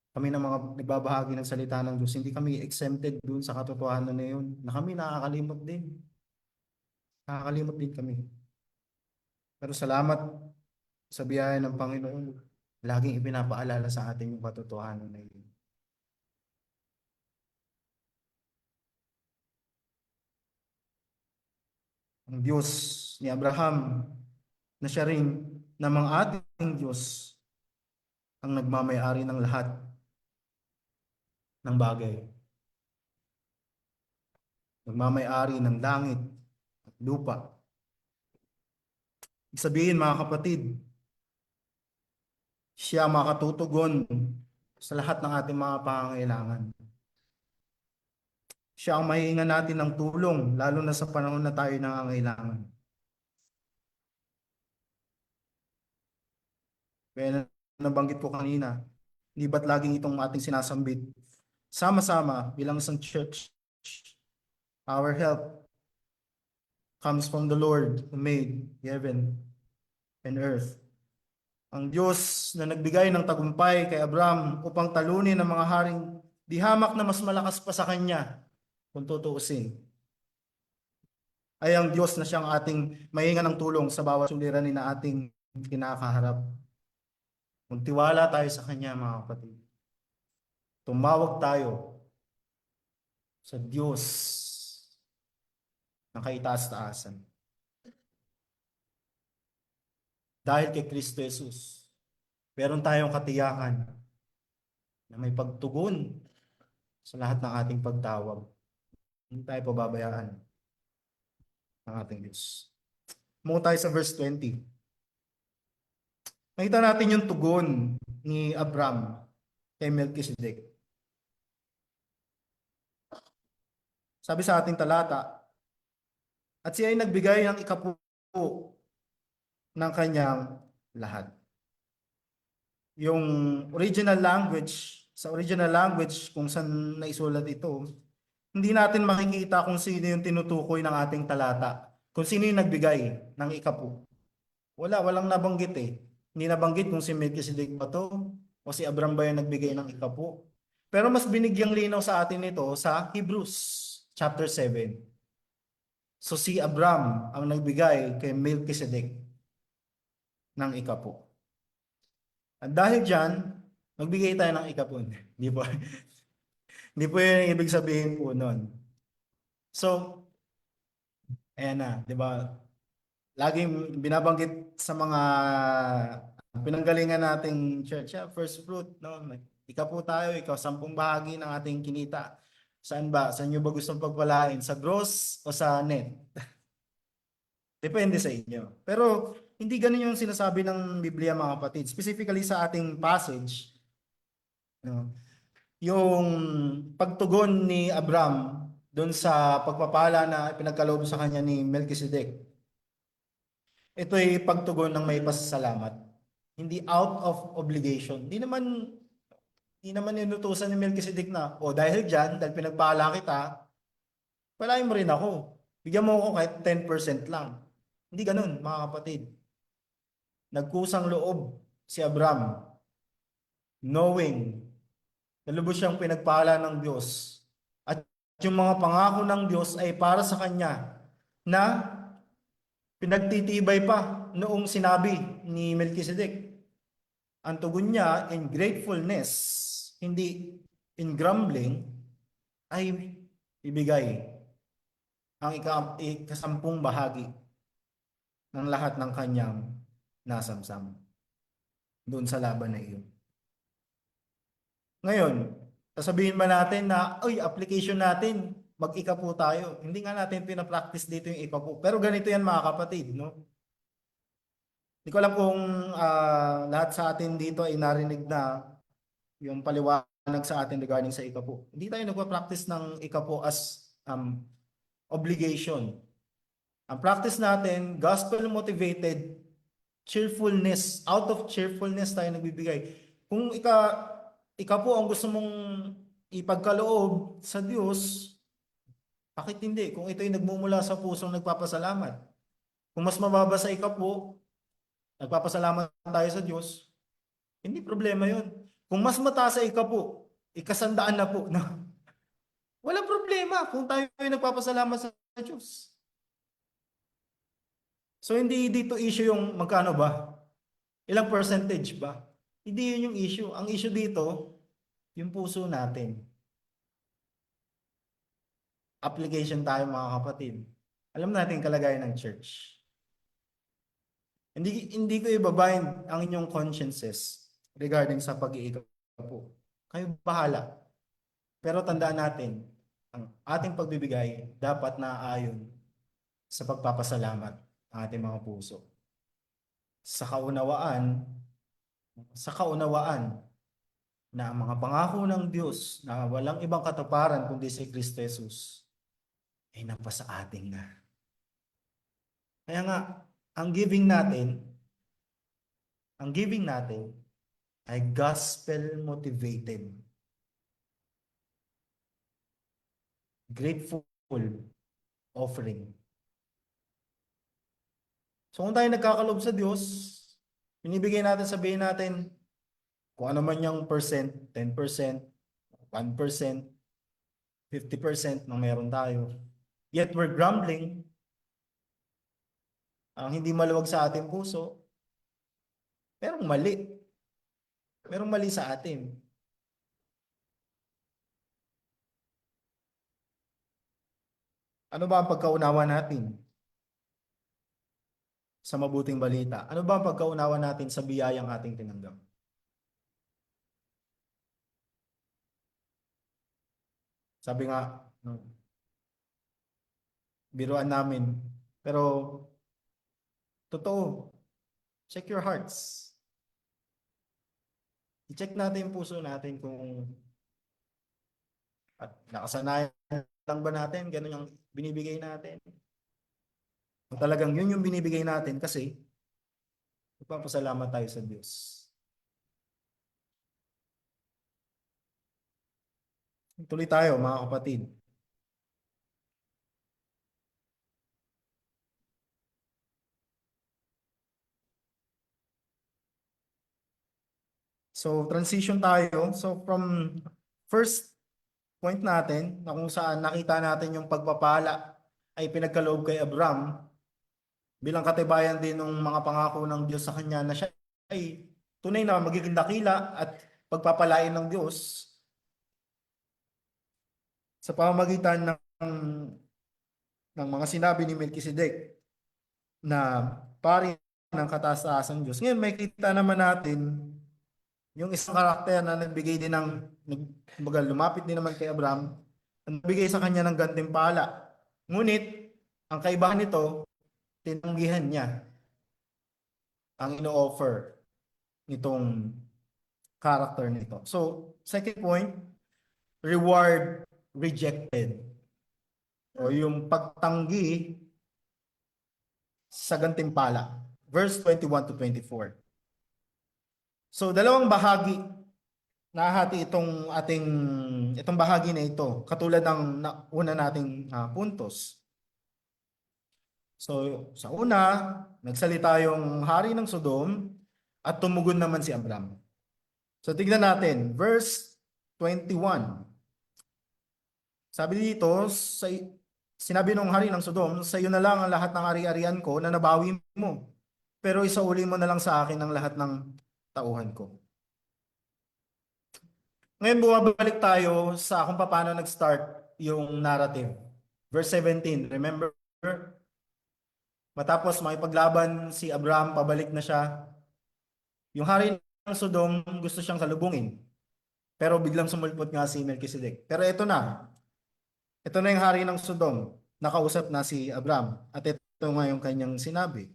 Kami na mga nagbabahagi ng salita ng Diyos, hindi kami exempted dun sa katotohanan na yun, na kami nakakalimot din. Nakakalimot din kami. Pero salamat sa biyaya ng Panginoon, laging ipinapaalala sa atin yung katotohanan na yun. Ang Diyos ni Abraham, na siya rin namang ating Diyos, ang nagmamayari ng lahat ng bagay. Nagmamayari ng langit at lupa. Ibig sabihin mga kapatid, siya makatutugon sa lahat ng ating mga pangangailangan. Siya ang mahihinga natin ng tulong, lalo na sa panahon na tayo nangangailangan. Kaya nabanggit ko kanina, hindi ba't laging itong ating sinasambit? Sama-sama bilang isang church, our help comes from the Lord who made heaven and earth. Ang Diyos na nagbigay ng tagumpay kay Abraham upang talunin ang mga haring di hamak na mas malakas pa sa kanya, kung tutuusin, ay ang Diyos na siyang ating mahinga ng tulong sa bawat suliranin na ating kinakaharap. Kung tiwala tayo sa Kanya, mga kapatid, tumawag tayo sa Diyos ng kaitaas-taasan. Dahil kay Kristo Jesus, meron tayong katiyakan na may pagtugon sa lahat ng ating pagtawag. Hindi tayo pababayaan ng ating Diyos. Muna tayo sa verse 20. Nakita natin yung tugon ni Abram kay Melchizedek. Sabi sa ating talata, at siya ay nagbigay ng ikapu ng kanyang lahat. Yung original language, sa original language kung saan naisulat ito, hindi natin makikita kung sino yung tinutukoy ng ating talata. Kung sino yung nagbigay ng ikapu. Walang nabanggit eh. Hindi nabanggit kung si Melchizedek ba to o si Abram ba yung nagbigay ng ikapu. Pero mas binigyang linaw sa atin ito sa Hebrews chapter 7. So si Abram ang nagbigay kay Melchizedek ng ikapu. At dahil dyan, magbigay tayo ng ikapu. Hindi po. Hindi po yung ibig sabihin po nun. So, ayan na, di ba? Laging binabanggit sa mga pinanggalingan nating church, first fruit, no? Ikaw po tayo, ikaw 10 bahagi ng ating kinita. Saan ba? Saan nyo ba gustong pagpalain? Sa gross o sa net? Depende sa inyo. Pero hindi ganun yung sinasabi ng Biblia mga kapatid. Specifically sa ating passage, no? Yung pagtugon ni Abram doon sa pagpapala na pinagkaloob sa kanya ni Melchizedek. Ito ay pagtugon ng may pasasalamat. Hindi out of obligation. Hindi naman inutusan ni Melchizedek na, o dahil dyan, dahil pinagpala kita, palain mo rin ako. Bigyan mo ako kahit 10% lang. Hindi ganun, mga kapatid. Nagkusang loob si Abraham, knowing na lubos siyang pinagpala ng Diyos. At yung mga pangako ng Diyos ay para sa kanya na pinagtitibay pa noong sinabi ni Melchizedek. Ang tugon niya in gratefulness, hindi in grumbling, ay ibigay ang ikasampung bahagi ng lahat ng kanyang nasamsam doon sa laban na iyon. Ngayon, sasabihin ba natin na, oy, application natin, mag-ikapu tayo. Hindi nga natin pinapractice dito yung ikapu. Pero ganito yan mga kapatid, no? Hindi ko alam kung lahat sa atin dito ay narinig na yung paliwanag sa atin regarding sa ikapu. Hindi tayo nagpa-practice ng ikapu as obligation. Ang practice natin, gospel-motivated cheerfulness. Out of cheerfulness tayo nagbibigay. Kung ika po ang gusto mong ipagkaloob sa Diyos, bakit hindi? Kung ito'y nagmumula sa pusong nagpapasalamat. Kung mas mababa sa ika po, nagpapasalamat tayo sa Diyos, hindi problema yun. Kung mas mataas sa ika po, ikasandaan na po. No? Walang problema kung tayo ay nagpapasalamat sa Diyos. So hindi dito issue yung magkano ba? Ilang percentage ba? Hindi yun yung issue. Ang issue dito, yung puso natin. Application tayo mga kapatid. Alam natin kalagayan ng church. Hindi ko ibabind ang inyong consciences regarding sa pag-iikap po. Kayo bahala. Pero tandaan natin, ang ating pagbibigay dapat naaayon sa pagpapasalamat ng ating mga puso. Sa kaunawaan na ang mga pangako ng Diyos na walang ibang katuparan kundi si Kristo Jesus ay napasa ating na. Kaya nga, ang giving natin ay gospel motivated. Grateful offering. So kung tayo nagkakalob sa Diyos, binibigay natin, sabihin natin, kung ano man yung percent, 10%, 1%, 50% na meron tayo. Yet we're grumbling, ang hindi maluwag sa ating puso, merong mali. Merong mali sa atin. Ano ba ang pagkaunawa natin sa mabuting balita? Ano ba ang pagkaunawa natin sa biyayang ating tinanggap? Sabi nga, biruan namin. Pero, totoo, check your hearts. I-check natin yung puso natin kung at nakasanayan lang ba natin, ganun yung binibigay natin. Kung talagang yun yung binibigay natin kasi magpapasalamat tayo sa Diyos. Tuloy tayo mga kapatid. So transition tayo. So from first point natin na kung saan nakita natin yung pagpapala ay pinagkaloob kay Abraham bilang katibayan din ng mga pangako ng Diyos sa kanya na siya ay tunay na magiging dakila at pagpapalain ng Diyos sa pamamagitan ng mga sinabi ni Melchizedek na pari ng kataas-taasang Diyos. Ngayon may kita naman natin yung isang karakter na nagbigay din lumapit din naman kay Abraham, nagbigay sa kanya ng gantimpala. Ngunit, ang kaibahan nito, tinanggihan niya ang ino-offer nitong character nito. So, second point, reward rejected. O yung pagtanggi sa gantimpala. Verse 21 to 24. So, dalawang bahagi nahati itong ating itong bahagi na ito, katulad ng una nating puntos. So, sa una, nagsalita yung hari ng Sodom at tumugon naman si Abram. So, tignan natin, verse 21. Sabi dito, sinabi ng hari ng Sodom, sa iyo na lang ang lahat ng ari-arian ko na nabawi mo. Pero isauli mo na lang sa akin ang lahat ng tauhan ko. Ngayon bumabalik tayo sa kung paano nag-start yung narrative. Verse 17, remember? Matapos makipaglaban si Abraham, pabalik na siya. Yung hari ng Sodom gusto siyang salubungin. Pero biglang sumulpot nga si Melchizedek. Pero ito na. Ito na yung hari ng Sodom. Nakausap na si Abraham. At ito nga yung kanyang sinabi.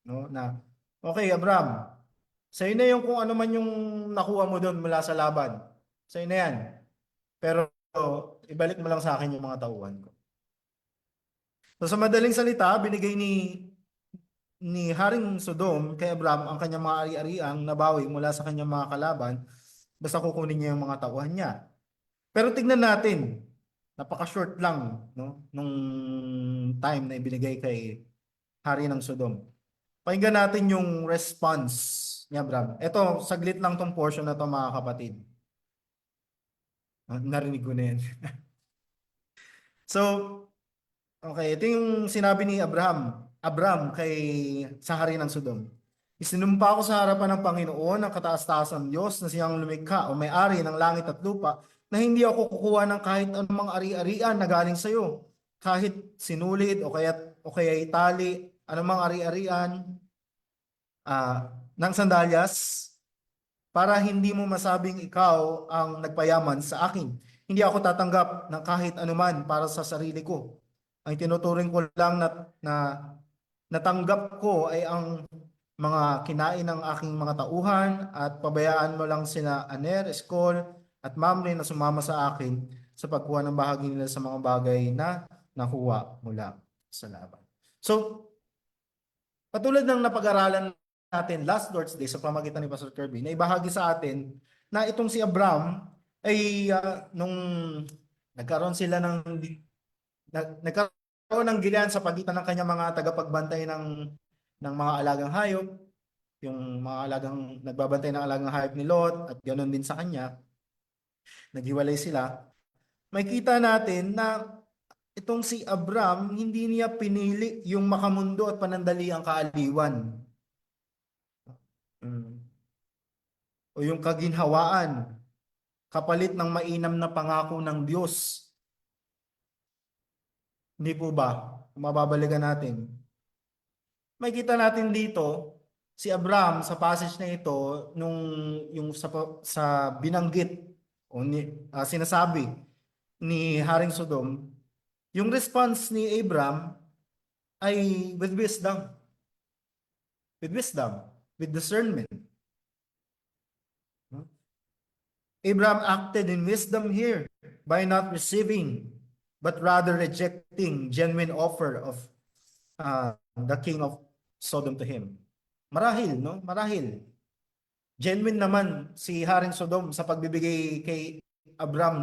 No? Na, okay Abraham, sa'yo na yung kung ano man yung nakuha mo doon mula sa laban. Sa'yo na yan. Pero ibalik mo lang sa akin yung mga tauhan ko. So sa madaling salita, binigay ni Haring Sodom kay Abraham ang kanyang mga ari-ariang nabawi mula sa kanyang mga kalaban basta kukunin niya yung mga tauhan niya. Pero tignan natin, napaka-short lang no, nung time na ibinigay kay Hari ng Sodom. Pakinggan natin yung response ni Abraham. Ito, saglit lang tong portion na to mga kapatid. Narinig ko na yan. So, okay, ito yung sinabi ni Abraham kay sa hari ng Sodom. Isinumpa ko sa harapan ng Panginoon ang kataas-taasan Diyos na siyang lumikha o may-ari ng langit at lupa na hindi ako kukuha ng kahit anumang ari-arian na galing sa iyo. Kahit sinulid o kaya itali, anumang ari-arian ng sandalyas para hindi mo masabing ikaw ang nagpayaman sa akin. Hindi ako tatanggap ng kahit anuman para sa sarili ko. Ang tinuturing ko lang na natanggap ko ay ang mga kinain ng aking mga tauhan at pabayaan mo lang sina Aner, Eskol at Mamre na sumama sa akin sa pagkuha ng bahagi nila sa mga bagay na nakuha mula sa laban. So, katulad ng napag-aralan natin last Lord's Day sa pamagitan ni Pastor Kirby, na ibahagi sa atin na itong si Abraham ay nung nagkaroon sila nagkaroon ng gilian sa pagitan ng kanyang mga tagapagbantay ng mga alagang hayop, yung mga alagang nagbabantay ng alagang hayop ni Lot at ganoon din sa kanya, naghiwalay sila. Makita natin na itong si Abraham, hindi niya pinili yung makamundo at panandaliang kaaliwan. O yung kaginhawaan, kapalit ng mainam na pangako ng Diyos. Hindi po ba? Kung mababalikan natin. Makita natin dito, si Abraham sa passage na ito, yung sa binanggit o sinasabi ni Haring Sodom, yung response ni Abraham ay with wisdom. With wisdom, with discernment. Abraham acted in wisdom here by not receiving, but rather rejecting genuine offer of the king of Sodom to him. Marahil, no? Marahil. Genuine naman si Haring Sodom sa pagbibigay kay Abraham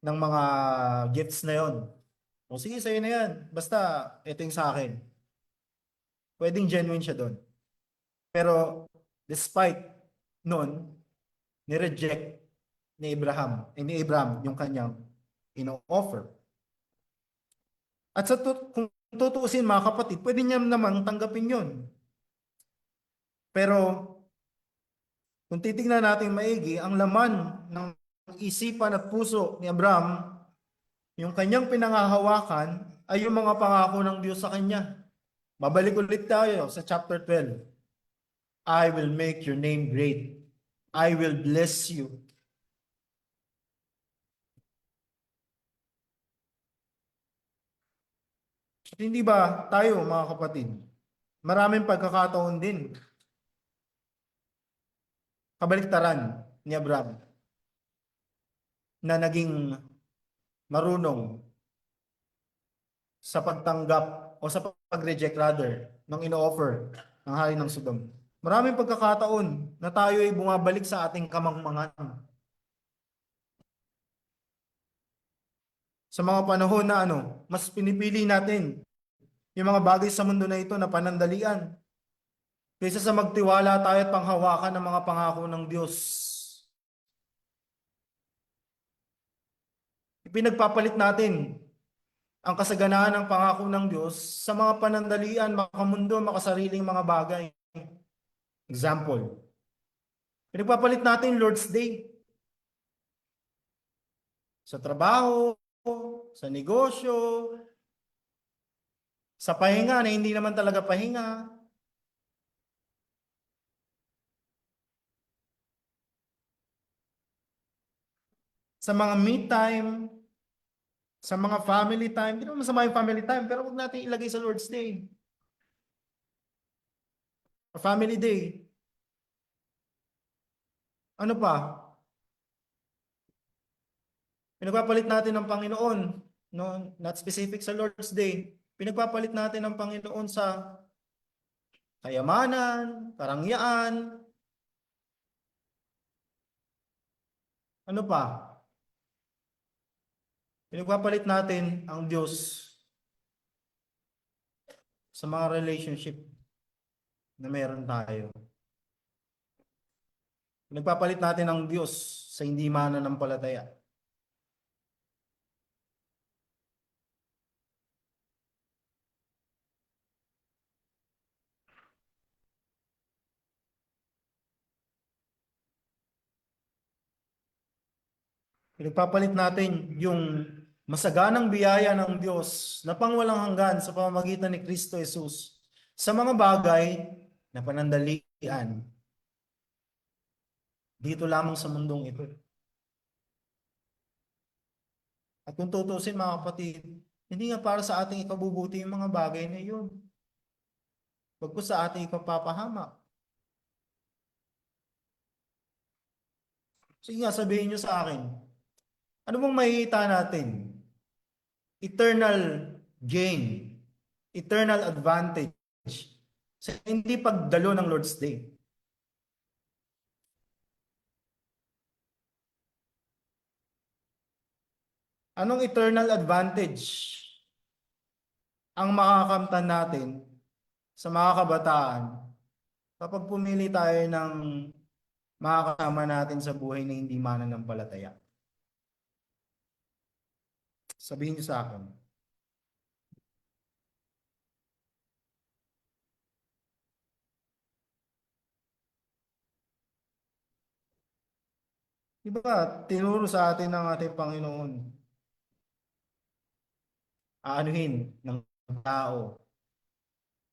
ng mga gifts na yon. O sige, sa'yo na yan. Basta, ito yung sa akin. Pwedeng genuine siya doon. Pero, despite nun, ni-reject ni Abraham yung kanyang ino-offer. At kung tutuusin mga kapatid, pwede niya namang tanggapin yon. Pero kung titignan natin maigi, ang laman ng isipan at puso ni Abraham, yung kanyang pinangahawakan ay yung mga pangako ng Diyos sa kanya. Babalik ulit tayo sa chapter 12. I will make your name great. I will bless you. At hindi ba tayo mga kapatid, maraming pagkakataon din, kabaliktaran ni Abraham, na naging marunong sa pagtanggap o sa pag-reject rather ng ino-offer ng hari ng Sodom. Maraming pagkakataon na tayo ay bumabalik sa ating kamangmangan. sa mga panahon na mas pinipili natin yung mga bagay sa mundo na ito na panandalian kaysa sa magtiwala tayo at panghawakan ng mga pangako ng Diyos. Ipinagpapalit natin ang kasaganaan ng pangako ng Diyos sa mga panandalian, makamundo, makasariling mga bagay. Example, pinagpapalit natin Lord's Day sa trabaho, sa negosyo, sa pahinga na hindi naman talaga pahinga, sa mga me time, sa mga family time. Hindi naman masama yung family time, pero huwag natin ilagay sa Lord's Day. Or Family Day. Ano pa? Pinagpapalit natin ng Panginoon. No, not specific sa Lord's Day. Pinagpapalit natin ng Panginoon sa kayamanan, karangyaan. Ano pa? Pinagpapalit natin ang Diyos sa mga relationship na meron tayo. Pinagpapalit natin ang Diyos sa hindi mananampalataya. Pinagpapalit natin yung masaganang biyaya ng Diyos na pangwalang hanggan sa pamamagitan ni Kristo Jesus sa mga bagay na panandalian dito lamang sa mundong ito. At kung tutusin mga kapatid, hindi nga para sa ating ikabubuti yung mga bagay na yun. Bagkus sa ating ikapapahamak. Sige nga, sabihin nyo sa akin, ano bang makikita natin? Eternal gain, eternal advantage sa hindi pagdalo ng Lord's Day. Anong eternal advantage ang makakamtan natin sa mga kabataan kapag pumili tayo ng makakasama natin sa buhay na hindi mananampalataya? Sabihin niyo sa akin. Diba, tinuro sa atin ng ating Panginoon, aanuhin ng tao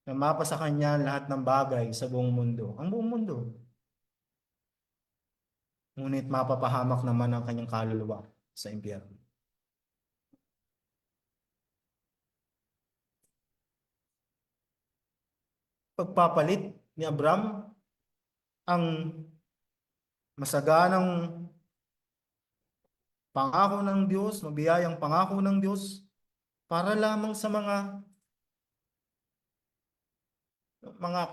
na mapa sa kanya lahat ng bagay sa buong mundo. Ang buong mundo. Ngunit mapapahamak naman ang kanyang kaluluwa sa impyerno. Pagpapalit ni Abraham ang masaganang pangako ng Diyos, mabiyayang pangako ng Diyos para lamang sa mga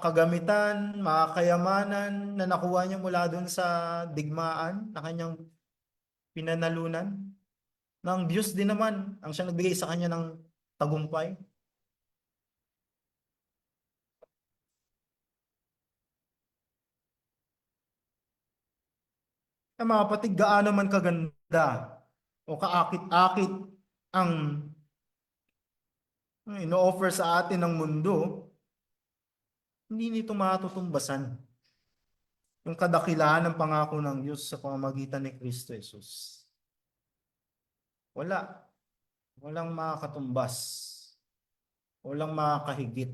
kagamitan, mga kayamanan na nakuha niya mula doon sa digmaan na kanyang pinanalunan. Ng Diyos din naman ang siya nagbigay sa kanya ng tagumpay. Mga kapatid, gaano man kaganda o kaakit-akit ang ino-offer sa atin ng mundo, hindi nito matutumbasan yung kadakilaan ng pangako ng Diyos sa pamamagitan ni Kristo Jesus. Wala. Walang makakatumbas. Walang makakahigit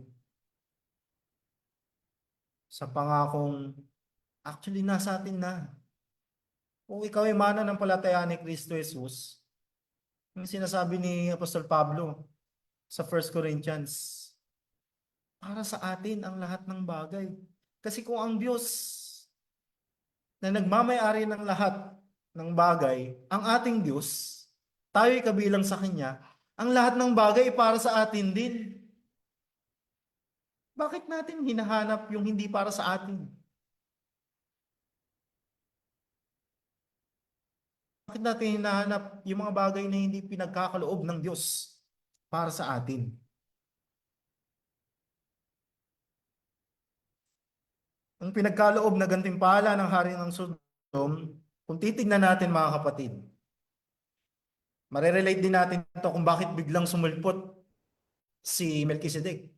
sa pangakong actually nasa atin na. Kung ikaw ay mananampalataya ni Kristo Jesus, yung sinasabi ni Apostol Pablo sa 1 Corinthians, para sa atin ang lahat ng bagay. Kasi kung ang Diyos na nagmamay-ari ng lahat ng bagay, ang ating Diyos, tayo'y kabilang sa Kanya, ang lahat ng bagay para sa atin din. Bakit natin hinahanap yung hindi para sa atin? natin hinahanap yung mga bagay na hindi pinagkakaloob ng Diyos para sa atin? Ang pinagkaloob na gantimpala ng hari ng Sodom, kung titignan natin mga kapatid, marerelate din natin ito kung bakit biglang sumulpot si Melchizedek.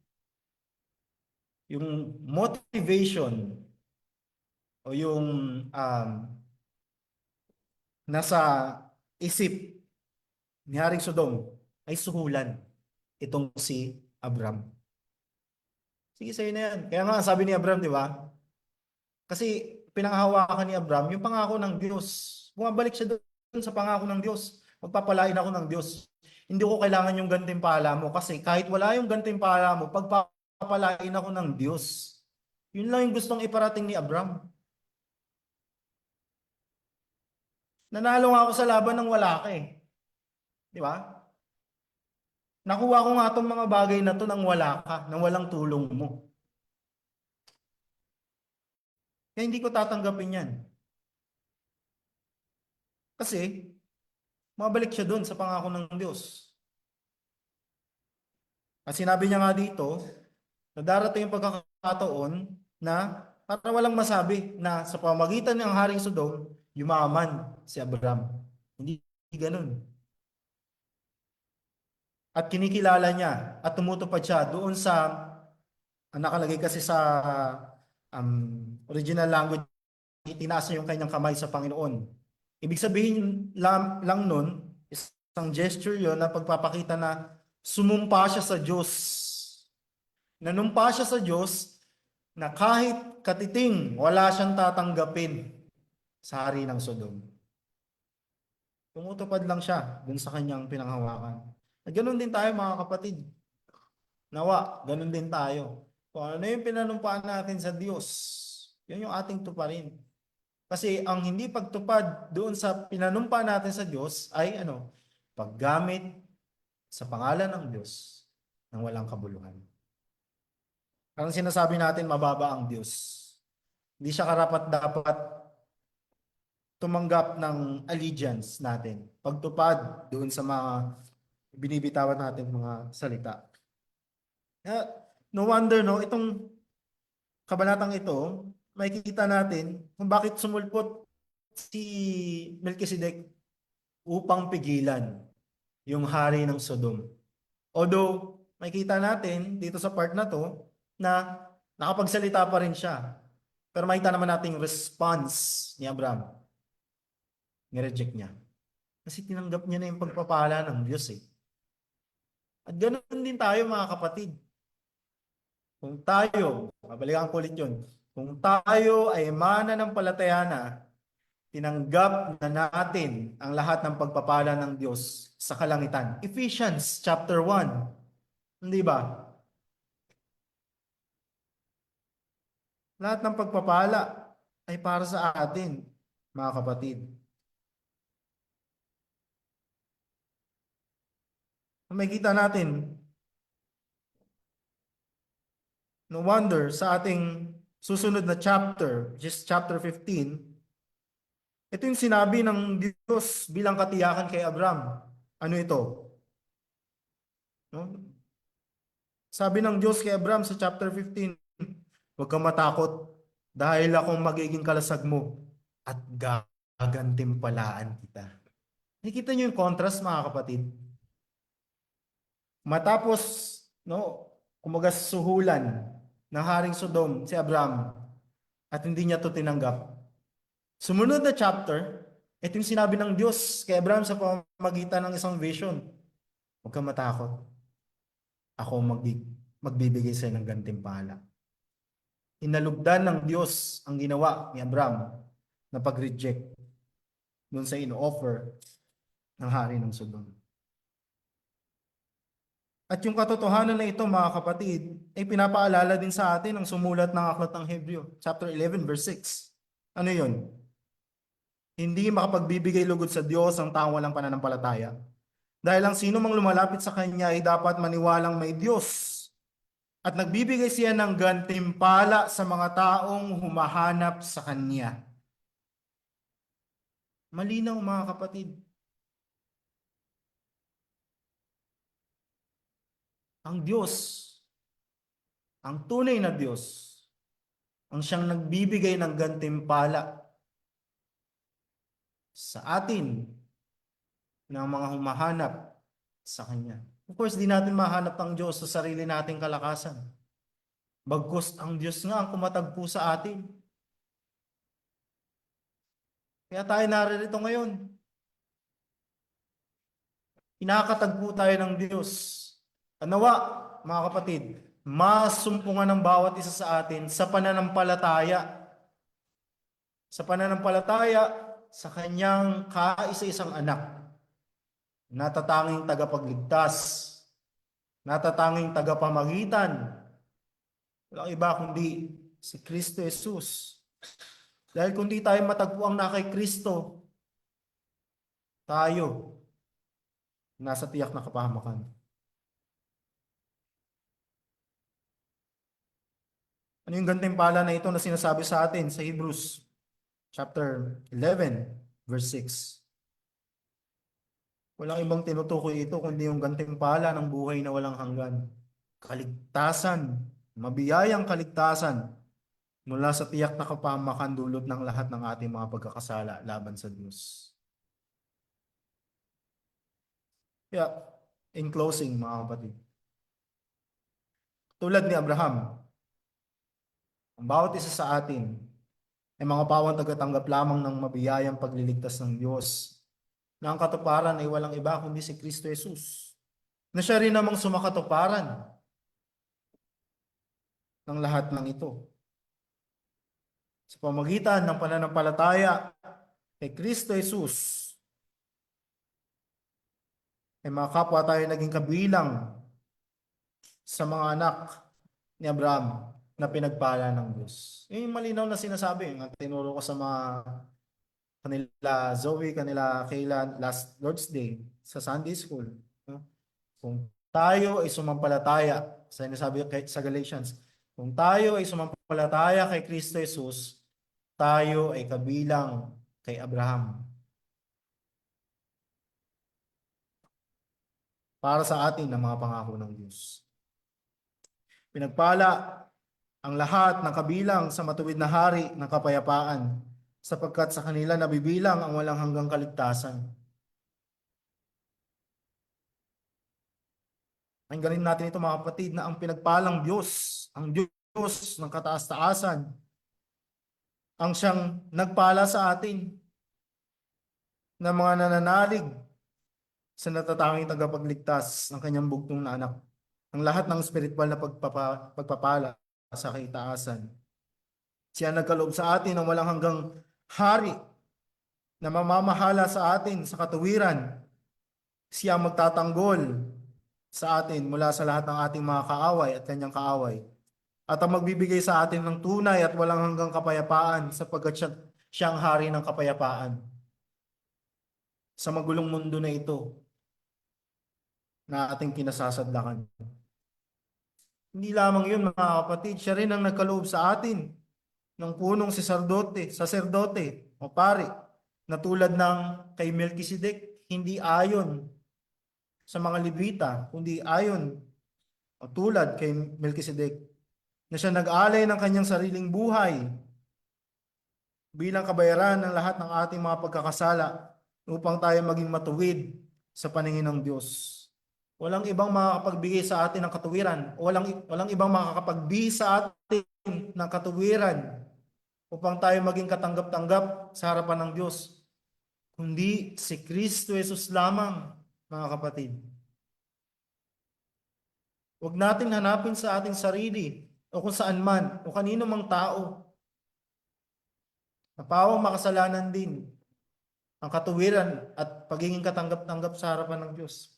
Yung motivation o yung nasa isip ni Haring Sodom ay suhulan itong si Abram. Sige, sa'yo na yan. Kaya nga, sabi ni Abram, di ba? Kasi pinanghahawakan ni Abram yung pangako ng Diyos. Bumabalik siya doon sa pangako ng Diyos. Magpapalain ako ng Diyos. Hindi ko kailangan yung gantimpala mo kasi kahit wala yung gantimpala mo, pagpapalain ako ng Diyos. Yun lang yung gustong iparating ni Abram. Nanalo nga ako sa laban ng wala ka eh. Di ba? Nakuha ko nga itong mga bagay na to nang wala ka, nang walang tulong mo. Kaya hindi ko tatanggapin yan. Kasi, mabalik siya doon sa pangako ng Diyos. At sinabi niya nga dito, na darating yung pagkakataon na para walang masabi na sa pamagitan ng Haring Sodom, yumaman si Abraham. Hindi ganun. At kinikilala niya at tumutupad siya doon sa, ang nakalagay kasi sa original language, itinaas niya yung kanyang kamay sa Panginoon. Ibig sabihin lang nun, isang gesture yon na pagpapakita na sumumpa siya sa Diyos. Nanumpa siya sa Diyos na kahit katiting, wala siyang tatanggapin sa hari ng Sodom. Tumutupad lang siya dun sa kanyang pinanghawakan. At ganun din tayo mga kapatid. Nawa, ganun din tayo. Kung ano yung pinanumpaan natin sa Diyos, yun yung ating tuparin. Kasi ang hindi pagtupad doon sa pinanumpa natin sa Diyos ay paggamit sa pangalan ng Diyos ng walang kabuluhan. Ang sinasabi natin, mababa ang Diyos. Hindi siya karapat-dapat tumanggap ng allegiance natin. Pagtupad doon sa mga binibitawan natin mga salita. No wonder, no, itong kabanatang ito, makikita natin kung bakit sumulpot si Melchizedek upang pigilan yung hari ng Sodom. Although, makikita natin dito sa part na to na nakapagsalita pa rin siya. Pero makita naman natin yung response ni Abraham. Nireject niya. Kasi tinanggap niya na yung pagpapala ng Diyos eh. At ganoon din tayo mga kapatid. Kung tayo, mabalikan ko ulit yun, kung tayo ay mananampalataya na, tinanggap na natin ang lahat ng pagpapala ng Diyos sa kalangitan. Ephesians chapter 1. Hindi ba? Lahat ng pagpapala ay para sa atin, mga kapatid. Makikita natin, no wonder sa ating susunod na chapter, just chapter 15, ito yung sinabi ng Diyos bilang katiyakan kay Abraham. Ano ito? No? Sabi ng Diyos kay Abraham sa chapter 15, huwag kang matakot dahil akong magiging kalasag mo at gagantimpalaan kita. Nakikita niyo yung contrast mga kapatid? Matapos, kumaga suhulan ng Haring Sodom si Abraham at hindi niya to tinanggap. Sumunod na chapter, ito yung sinabi ng Diyos kay Abraham sa pamamagitan ng isang vision. Huwag kang matakot. Ako magbibigay sa'yo ng gantimpala. Inalugdan ng Diyos ang ginawa ni Abraham na pag-reject dun sa ino-offer ng hari ng Sodom. At yung katotohanan na ito, mga kapatid, ay pinapaalala din sa atin ang sumulat ng Aklat ng Hebreo, chapter 11, verse 6. Ano yun? Hindi makapagbibigay lugod sa Diyos ang taong walang pananampalataya. Dahil ang sino mang lumalapit sa Kanya ay dapat maniwalang may Diyos. At nagbibigay siya ng gantimpala sa mga taong humahanap sa Kanya. Malinaw mga kapatid. Ang Diyos, ang tunay na Diyos, ang siyang nagbibigay ng gantimpala sa atin ng mga humahanap sa Kanya. Of course, di natin mahanap ang Diyos sa sarili nating kalakasan. Bagkus ang Diyos nga ang kumatagpo sa atin. Kaya tayo naririto ngayon. Kinakatagpo tayo ng Diyos. Nawa, mga kapatid, masumpungan ng bawat isa sa atin sa pananampalataya. Sa pananampalataya sa Kanyang kaisa-isang anak. Natatanging tagapagligtas. Natatanging tagapamagitan. Walang iba kundi si Kristo Jesus. Dahil kung di tayo matagpuan na kay Kristo, tayo nasa tiyak na kapahamakan. Ano yung gantimpala na ito na sinasabi sa atin sa Hebrews chapter 11, verse 6? Walang ibang tinutukoy ito kundi yung gantimpala ng buhay na walang hanggan. Kaligtasan, mabiyayang kaligtasan mula sa tiyak na kapahamakan dulot ng lahat ng ating mga pagkakasala laban sa Diyos. Kaya, in closing mga kapatid, tulad ni Abraham, ang bawat isa sa atin ay mga pawang tagatanggap lamang ng mabiyayang pagliligtas ng Diyos na ang katuparan ay walang iba kundi si Kristo Jesus, na siya rin namang sumakatuparan ng lahat ng ito. Sa pamagitan ng pananampalataya kay Kristo Jesus, ay mga kapwa tayo naging kabilang sa mga anak ni Abraham na pinagpala ng Diyos. Yung malinaw na sinasabi, yung tinuro ko sa mga kanila Zoe, kanila Kayla last Lord's Day sa Sunday School. No? Kung tayo ay sumampalataya, sinasabi sa Galatians, kung tayo ay sumampalataya kay Kristo Jesus, tayo ay kabilang kay Abraham. Para sa atin ang mga pangako ng Diyos. Pinagpala ang lahat ng kabilang sa matuwid na hari ng kapayapaan, sapagkat sa kanila nabibilang ang walang hanggang kaligtasan. Pakinggan natin ito mga kapatid na ang pinagpalang Diyos, ang Diyos ng kataas-taasan, ang siyang nagpala sa atin na mga nananalig sa natatanging tagapagligtas ng kanyang bugtong na anak. Ang lahat ng spiritual na pagpapala sa kaitaasan. Siya nagkaloob sa atin ng walang hanggang hari na mamamahala sa atin sa katuwiran. Siya magtatanggol sa atin mula sa lahat ng ating mga kaaway at kanyang kaaway. At ang magbibigay sa atin ng tunay at walang hanggang kapayapaan sapagkat siya ang hari ng kapayapaan. Sa magulong mundo na ito na ating kinasasadlakan. Hindi lamang yun mga kapatid, siya rin ang nagkaloob sa atin ng punong saserdote o pari na tulad ng kay Melchizedek, hindi ayon sa mga Levita, kundi ayon o tulad kay Melchizedek na siya nag-alay ng kanyang sariling buhay bilang kabayaran ng lahat ng ating mga pagkakasala upang tayo maging matuwid sa paningin ng Diyos. Walang ibang makakapagbigay sa atin ng katuwiran. Walang ibang makakapagbigay sa atin ng katuwiran upang tayo maging katanggap-tanggap sa harapan ng Diyos, kundi si Kristo Jesus lamang, mga kapatid. Huwag natin hanapin sa ating sarili o kung saan man o kanino mang tao na pawang makasalanan din ang katuwiran at pagiging katanggap-tanggap sa harapan ng Diyos.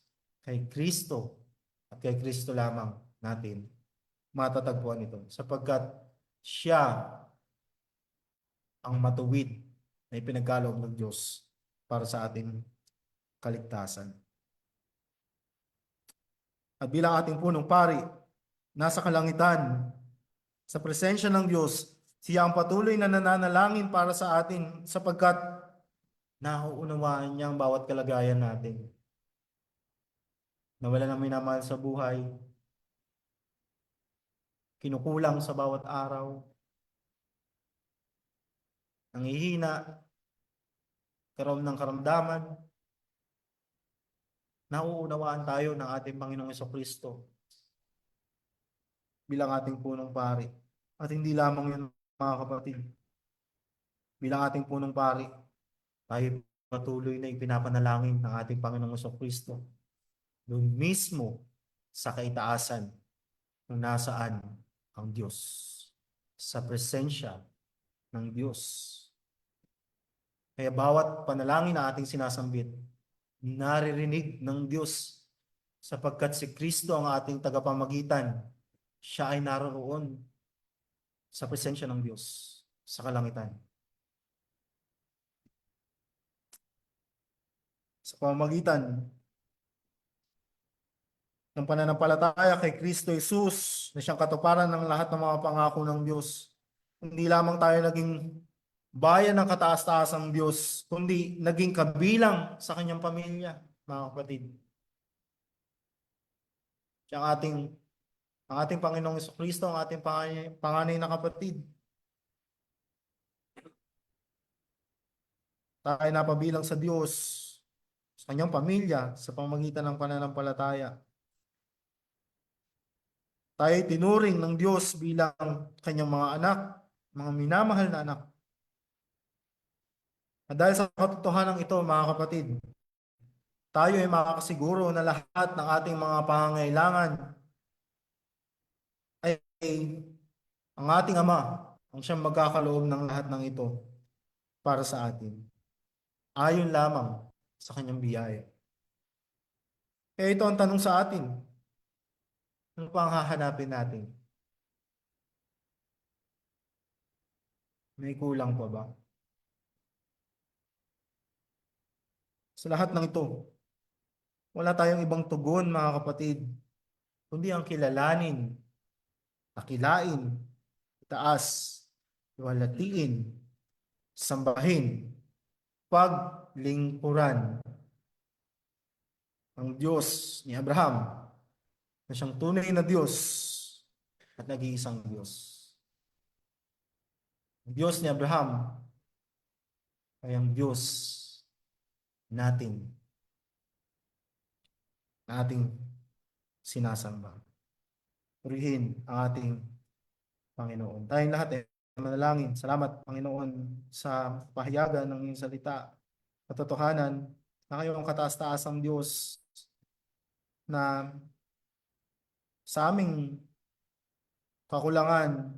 Kay Kristo at kay Kristo lamang natin matatagpuan ito sapagkat siya ang matuwid na ipinagkaloob ng Diyos para sa ating kaligtasan. At bilang ating punong pari, nasa kalangitan, sa presensya ng Diyos, siya ang patuloy na nananalangin para sa atin sapagkat Nauunawaan niya ang bawat kalagayan natin. Na wala nang minamahal sa buhay, kinukulang sa bawat araw, nanghihina, karoon ng karamdaman. Nauunawaan tayo ng ating Panginoong Jesucristo bilang ating punong pari. At hindi lamang yun, mga kapatid, bilang ating punong pari, tayo patuloy na ipinapanalangin ng ating Panginoong Jesucristo doon mismo sa kaitaasan kung nasaan ang Diyos, sa presensya ng Diyos. Kaya bawat panalangin na ating sinasambit, naririnig ng Diyos sapagkat si Kristo ang ating tagapamagitan. Siya ay naroon sa presensya ng Diyos sa kalangitan. Sa pamamagitan ng pananampalataya kay Kristo Jesus na siyang katuparan ng lahat ng mga pangako ng Diyos, hindi lamang tayo naging bayan ng kataas-taasang Diyos, kundi naging kabilang sa kanyang pamilya, mga kapatid. Siya ang ating Panginoong Jesucristo, ang ating panganay na kapatid. Tayo napabilang sa Diyos, sa kanyang pamilya, sa pamamagitan ng pananampalataya. Tayo tinuring ng Diyos bilang kanyang mga anak, mga minamahal na anak. At dahil sa katotohanan ito, mga kapatid, tayo ay makakasiguro na lahat ng ating mga pangangailangan ay ang ating Ama ang siyang magkakaloob ng lahat ng ito para sa atin. Ayon lamang sa kanyang biyaya. Kaya ito ang tanong sa atin. Ano pa ang hahanapin natin? May kulang pa ba? Sa lahat ng ito, wala tayong ibang tugon, mga kapatid, kundi ang kilalanin, akilain, itaas, luwalhatiin, sambahin, paglingkuran ang Diyos ni Abraham na siyang tunay na Diyos at nag-iisang Diyos. Ang Diyos ni Abraham ay ang Diyos natin na ating sinasamba. Purihin ang ating Panginoon. Tayong lahat ay manalangin. Salamat, Panginoon, sa pahayagan ng iyong salita. Katotohanan na kayo ang kataas-taasang Diyos na sa aming kakulangan,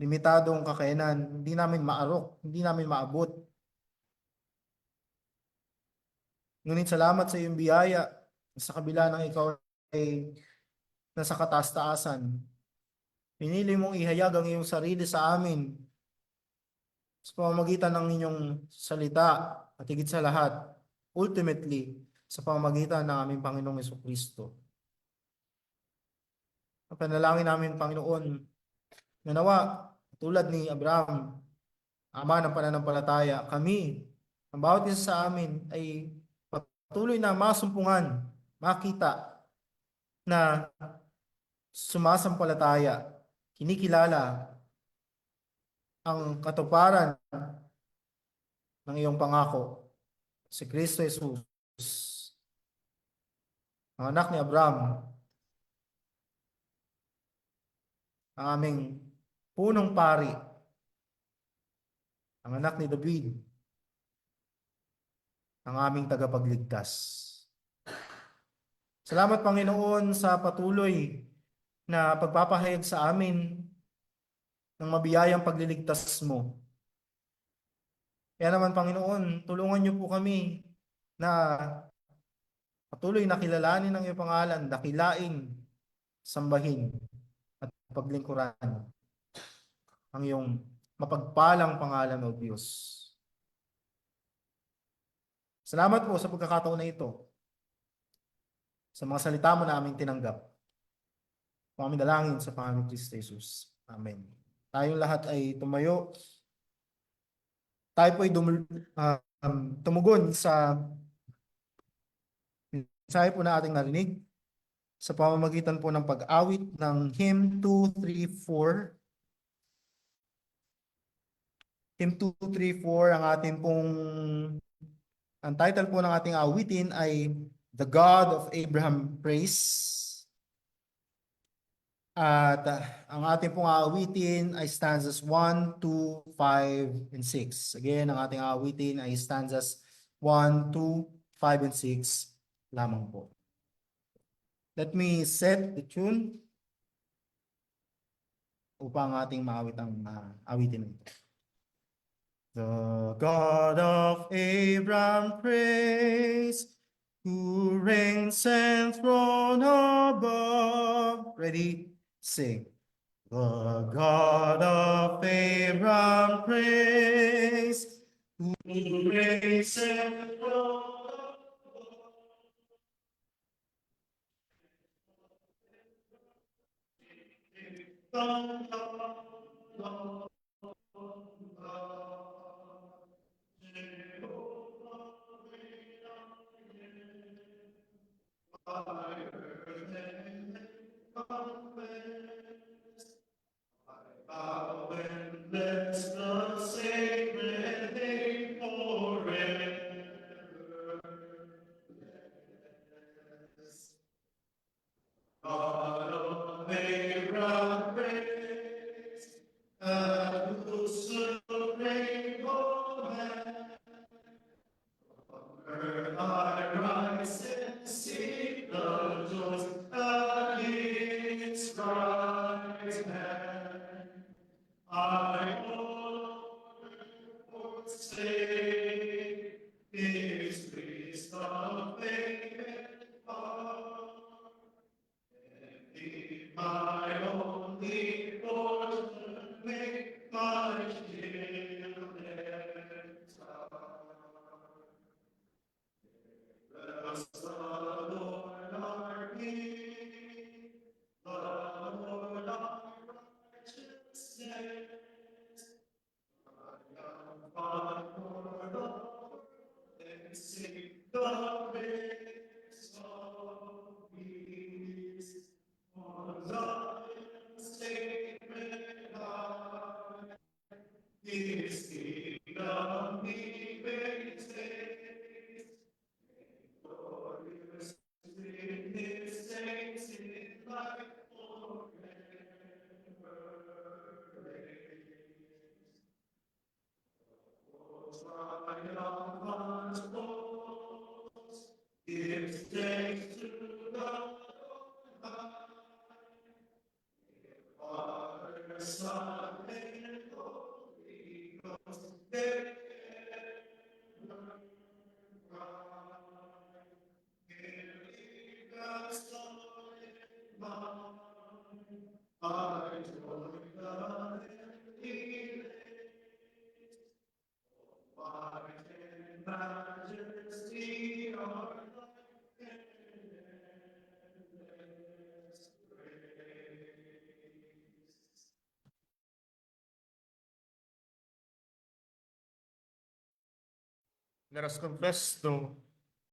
limitadong kakayanan, hindi namin maarok, hindi namin maabot. Ngunit salamat sa iyong biyaya sa kabila ng ikaw ay nasa kataas-taasan. Pinili mong ihayag ang iyong sarili sa amin sa pamamagitan ng inyong salita at higit sa lahat, ultimately, sa pamamagitan ng aming Panginoong Jesucristo. Ang panalangin namin, Panginoon, na nawa, tulad ni Abraham, ama ng pananampalataya, kami, ang bawat isa sa amin ay patuloy na masumpungan, makita na sumasampalataya, kinikilala ang katuparan ng iyong pangako, si Kristo Jesus, ang anak ni Abraham, ang aming punong pari, ang anak ni David, ang aming tagapagligtas. Salamat, Panginoon, sa patuloy na pagpapahayag sa amin ng mabiyayang pagliligtas mo. Kaya naman, Panginoon, tulungan niyo po kami na patuloy na kilalanin ang iyong pangalan, dakilain, sambahin, at paglingkuran ang iyong mapagpalang pangalan, O Diyos. Salamat po sa pagkakataon na ito, sa mga salita mo na aming tinanggap. Kung aming dalangin sa Panginoon Kristo Jesus. Amen. Tayong lahat ay tumayo. Tayo po ay tumugon sa mensahe po na ating narinig sa pamamagitan po ng pag-awit ng hymn 234. Hymn 234, ang title po ng ating awitin ay The God of Abraham Praise. At ang ating pong aawitin ay stanzas 1, 2, 5, and 6. Again, ang ating aawitin ay stanzas 1, 2, 5, and 6 lamang po. Let me set the tune upang ating maawit ang awitin ito. The God of Abraham praise, who reigns enthroned above. Ready? Sing. The God of Abraham praise, who reigns enthroned above. Bow and bless the sacred name forever. God of Abraham praise, and whose supreme command, earth I rise and see the joys that His right hand. I forsake His wisdom, faith, and power, and be my only portion, make my shield and tower. Bless the Lord our King, the Lord our righteousness. And sing the praise of peace on Zion's sacred high. His kingdom He maintains, glorious with His saints in life forever. Triumphant Lord, give thanks to the Lord Father, Son, and Holy Ghost, there I join the heavenly might and majesty are thy endless praise. Let us confess, though